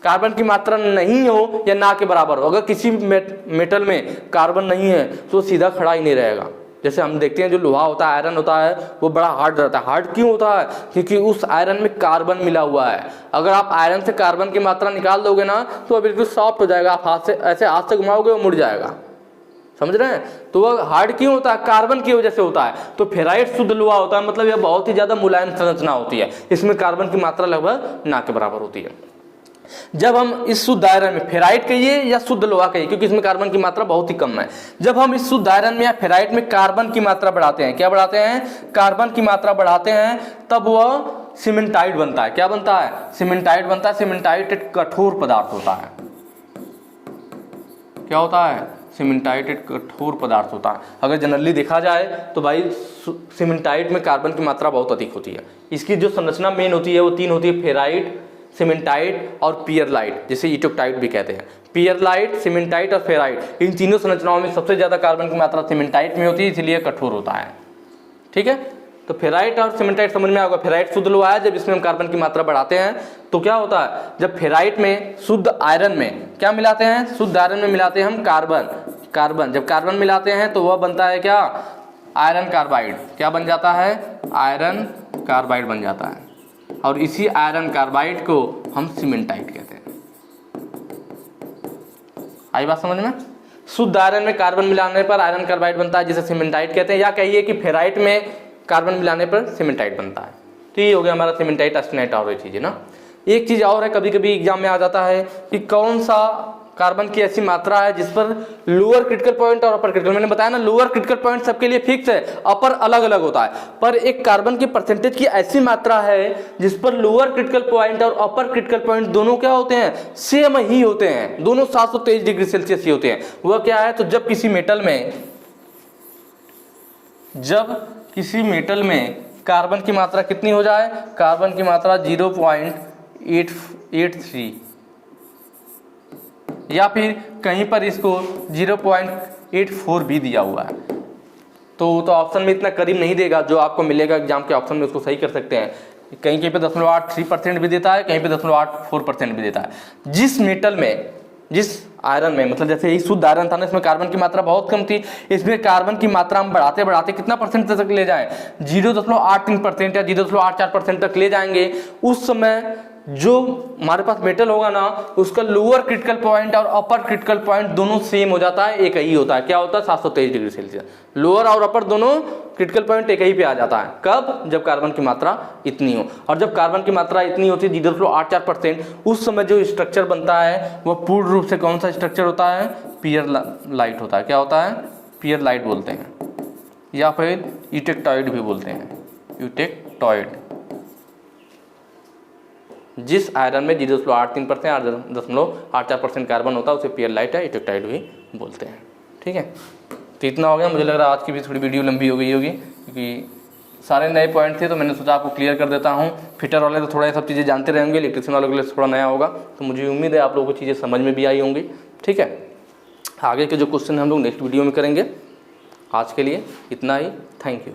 कार्बन की मात्रा नहीं हो या ना के बराबर हो। अगर किसी मेटल में कार्बन नहीं है तो सीधा खड़ा ही नहीं रहेगा। जैसे हम देखते हैं जो लोहा होता है, आयरन होता है, वो बड़ा हार्ड रहता है। हार्ड क्यों होता है? क्योंकि उस आयरन में कार्बन मिला हुआ है। अगर आप आयरन से कार्बन की मात्रा निकाल दोगे ना तो बिल्कुल सॉफ्ट हो जाएगा। आप हाथ से ऐसे हाथ से घुमाओगे वो मुड़ जाएगा। समझ रहे हैं। तो वह हार्ड क्यों होता है, कार्बन की वजह से होता है। तो फेराइट शुद्ध लोहा होता है, मतलब यह बहुत ही ज्यादा मुलायम संरचना होती है, इसमें कार्बन की मात्रा लगभग ना के बराबर होती है। जब हम इस शुद्ध आयरन में, फेराइट कहिए या शुद्ध लोहा कहिए, क्योंकि इसमें कार्बन की मात्रा बहुत ही कम है, जब हम इस शुद्ध आयरन में या फेराइट में कार्बन की मात्रा बढ़ाते हैं, क्या बढ़ाते हैं, कार्बन की मात्रा बढ़ाते हैं, तब वह सीमेंटाइट बनता है। क्या बनता है, सीमेंटाइट बनता है। सीमेंटाइट एक कठोर पदार्थ होता है। क्या होता है, सीमेंटाइट एक कठोर पदार्थ होता है। अगर जनरली देखा जाए तो भाई सीमेंटाइट में कार्बन की मात्रा बहुत अधिक होती है। इसकी जो संरचना मेन होती है वो तीन होती है, फेराइट, सीमेंटाइट और पियरलाइट, जिसे ईटोक्टाइट भी कहते हैं। पियरलाइट, सीमेंटाइट और फेराइट, इन तीनों संरचनाओं में सबसे ज्यादा कार्बन की मात्रा सीमेंटाइट में होती है, इसलिए कठोर होता है। ठीक है, तो फेराइट और सीमेंटाइट समझ में आएगा। फेराइट शुद्ध लोहा है, जब इसमें हम कार्बन की मात्रा बढ़ाते हैं तो क्या होता है, जब फेराइट में शुद्ध आयरन में क्या मिलाते हैं, शुद्ध आयरन में मिलाते हैं हम कार्बन। जब कार्बन मिलाते हैं तो वह बनता है क्या, आयरन कार्बाइड। क्या बन जाता है, आयरन कार्बाइड बन जाता है। और इसी आयरन कार्बाइड को हम सीमेंटाइट कहते हैं। आई बात समझ में। शुद्ध आयरन में कार्बन मिलाने पर आयरन कार्बाइड बनता है, जिसे सीमेंटाइट कहते हैं, या कहिए कि फेराइट में कार्बन मिलाने पर सीमेंटाइट बनता है। तो ये हो गया हमारा सीमेंटाइट, ऑस्टेनाइट और ये चीजें ना। एक चीज और है, कभी कभी एग्जाम में आ जाता है कि कौन सा कार्बन की ऐसी मात्रा है जिस पर लोअर क्रिटिकल पॉइंट और अपर क्रिटिकल, मैंने बताया ना लोअर क्रिटिकल पॉइंट सबके लिए फिक्स है, अपर अलग अलग होता है, पर एक कार्बन की परसेंटेज की ऐसी मात्रा है जिस पर लोअर क्रिटिकल पॉइंट और अपर क्रिटिकल पॉइंट दोनों क्या होते हैं, सेम ही होते हैं, दोनों 723 डिग्री सेल्सियस ही होते हैं। वह क्या है, तो जब किसी मेटल में कार्बन की मात्रा कितनी हो जाए, कार्बन की मात्रा 0.883 या फिर कहीं पर इसको 0.84 भी दिया हुआ है, तो ऑप्शन में इतना करीब नहीं देगा, जो आपको मिलेगा एग्जाम के ऑप्शन में उसको सही कर सकते हैं। कहीं कहीं पे 0.83% भी देता है, कहीं पे 0.84% भी देता है। जिस मेटल में, जिस आयरन में, मतलब जैसे ये शुद्ध आयरन था ना, इसमें कार्बन की मात्रा बहुत कम थी, इसमें कार्बन की मात्रा हम बढ़ाते बढ़ाते कितना परसेंट तक ले जाएं, 0.83% या 0.84% तक ले जाएंगे। उस समय जो हमारे पास मेटल होगा ना, उसका लोअर क्रिटिकल पॉइंट और अपर क्रिटिकल पॉइंट दोनों सेम हो जाता है, एक ही होता है। क्या होता है, 723 डिग्री सेल्सियस। लोअर और अपर दोनों क्रिटिकल पॉइंट एक ही पे आ जाता है। कब, जब कार्बन की मात्रा इतनी हो। और जब कार्बन की मात्रा इतनी होती है 0.84%, उस समय जो स्ट्रक्चर बनता है वह पूर्ण रूप से कौन सा स्ट्रक्चर होता है, पियरलाइट होता है। क्या होता है, पियरलाइट बोलते हैं, या फिर ईटेक्टॉइड भी बोलते हैं, ईटेक्टॉइड। जिस आयरन में 0.83% और 0.84% कार्बन होता है उसे पियरलाइट या ईटेक्टाइड भी बोलते हैं। ठीक है, तो इतना हो गया। मुझे लग रहा है आज की भी थोड़ी वीडियो लंबी हो गई होगी, क्योंकि सारे नए पॉइंट थे, तो मैंने सोचा आपको क्लियर कर देता हूँ। फिटर वाले तो थोड़ा ये सब चीज़ें जानते रहेंगे, इलेक्ट्रिशियन वालों के लिए थोड़ा नया होगा, तो मुझे उम्मीद है आप लोगों को चीज़ें समझ में भी आई होंगी। ठीक है, आगे के जो क्वेश्चन हम लोग नेक्स्ट वीडियो में करेंगे। आज के लिए इतना ही, थैंक यू।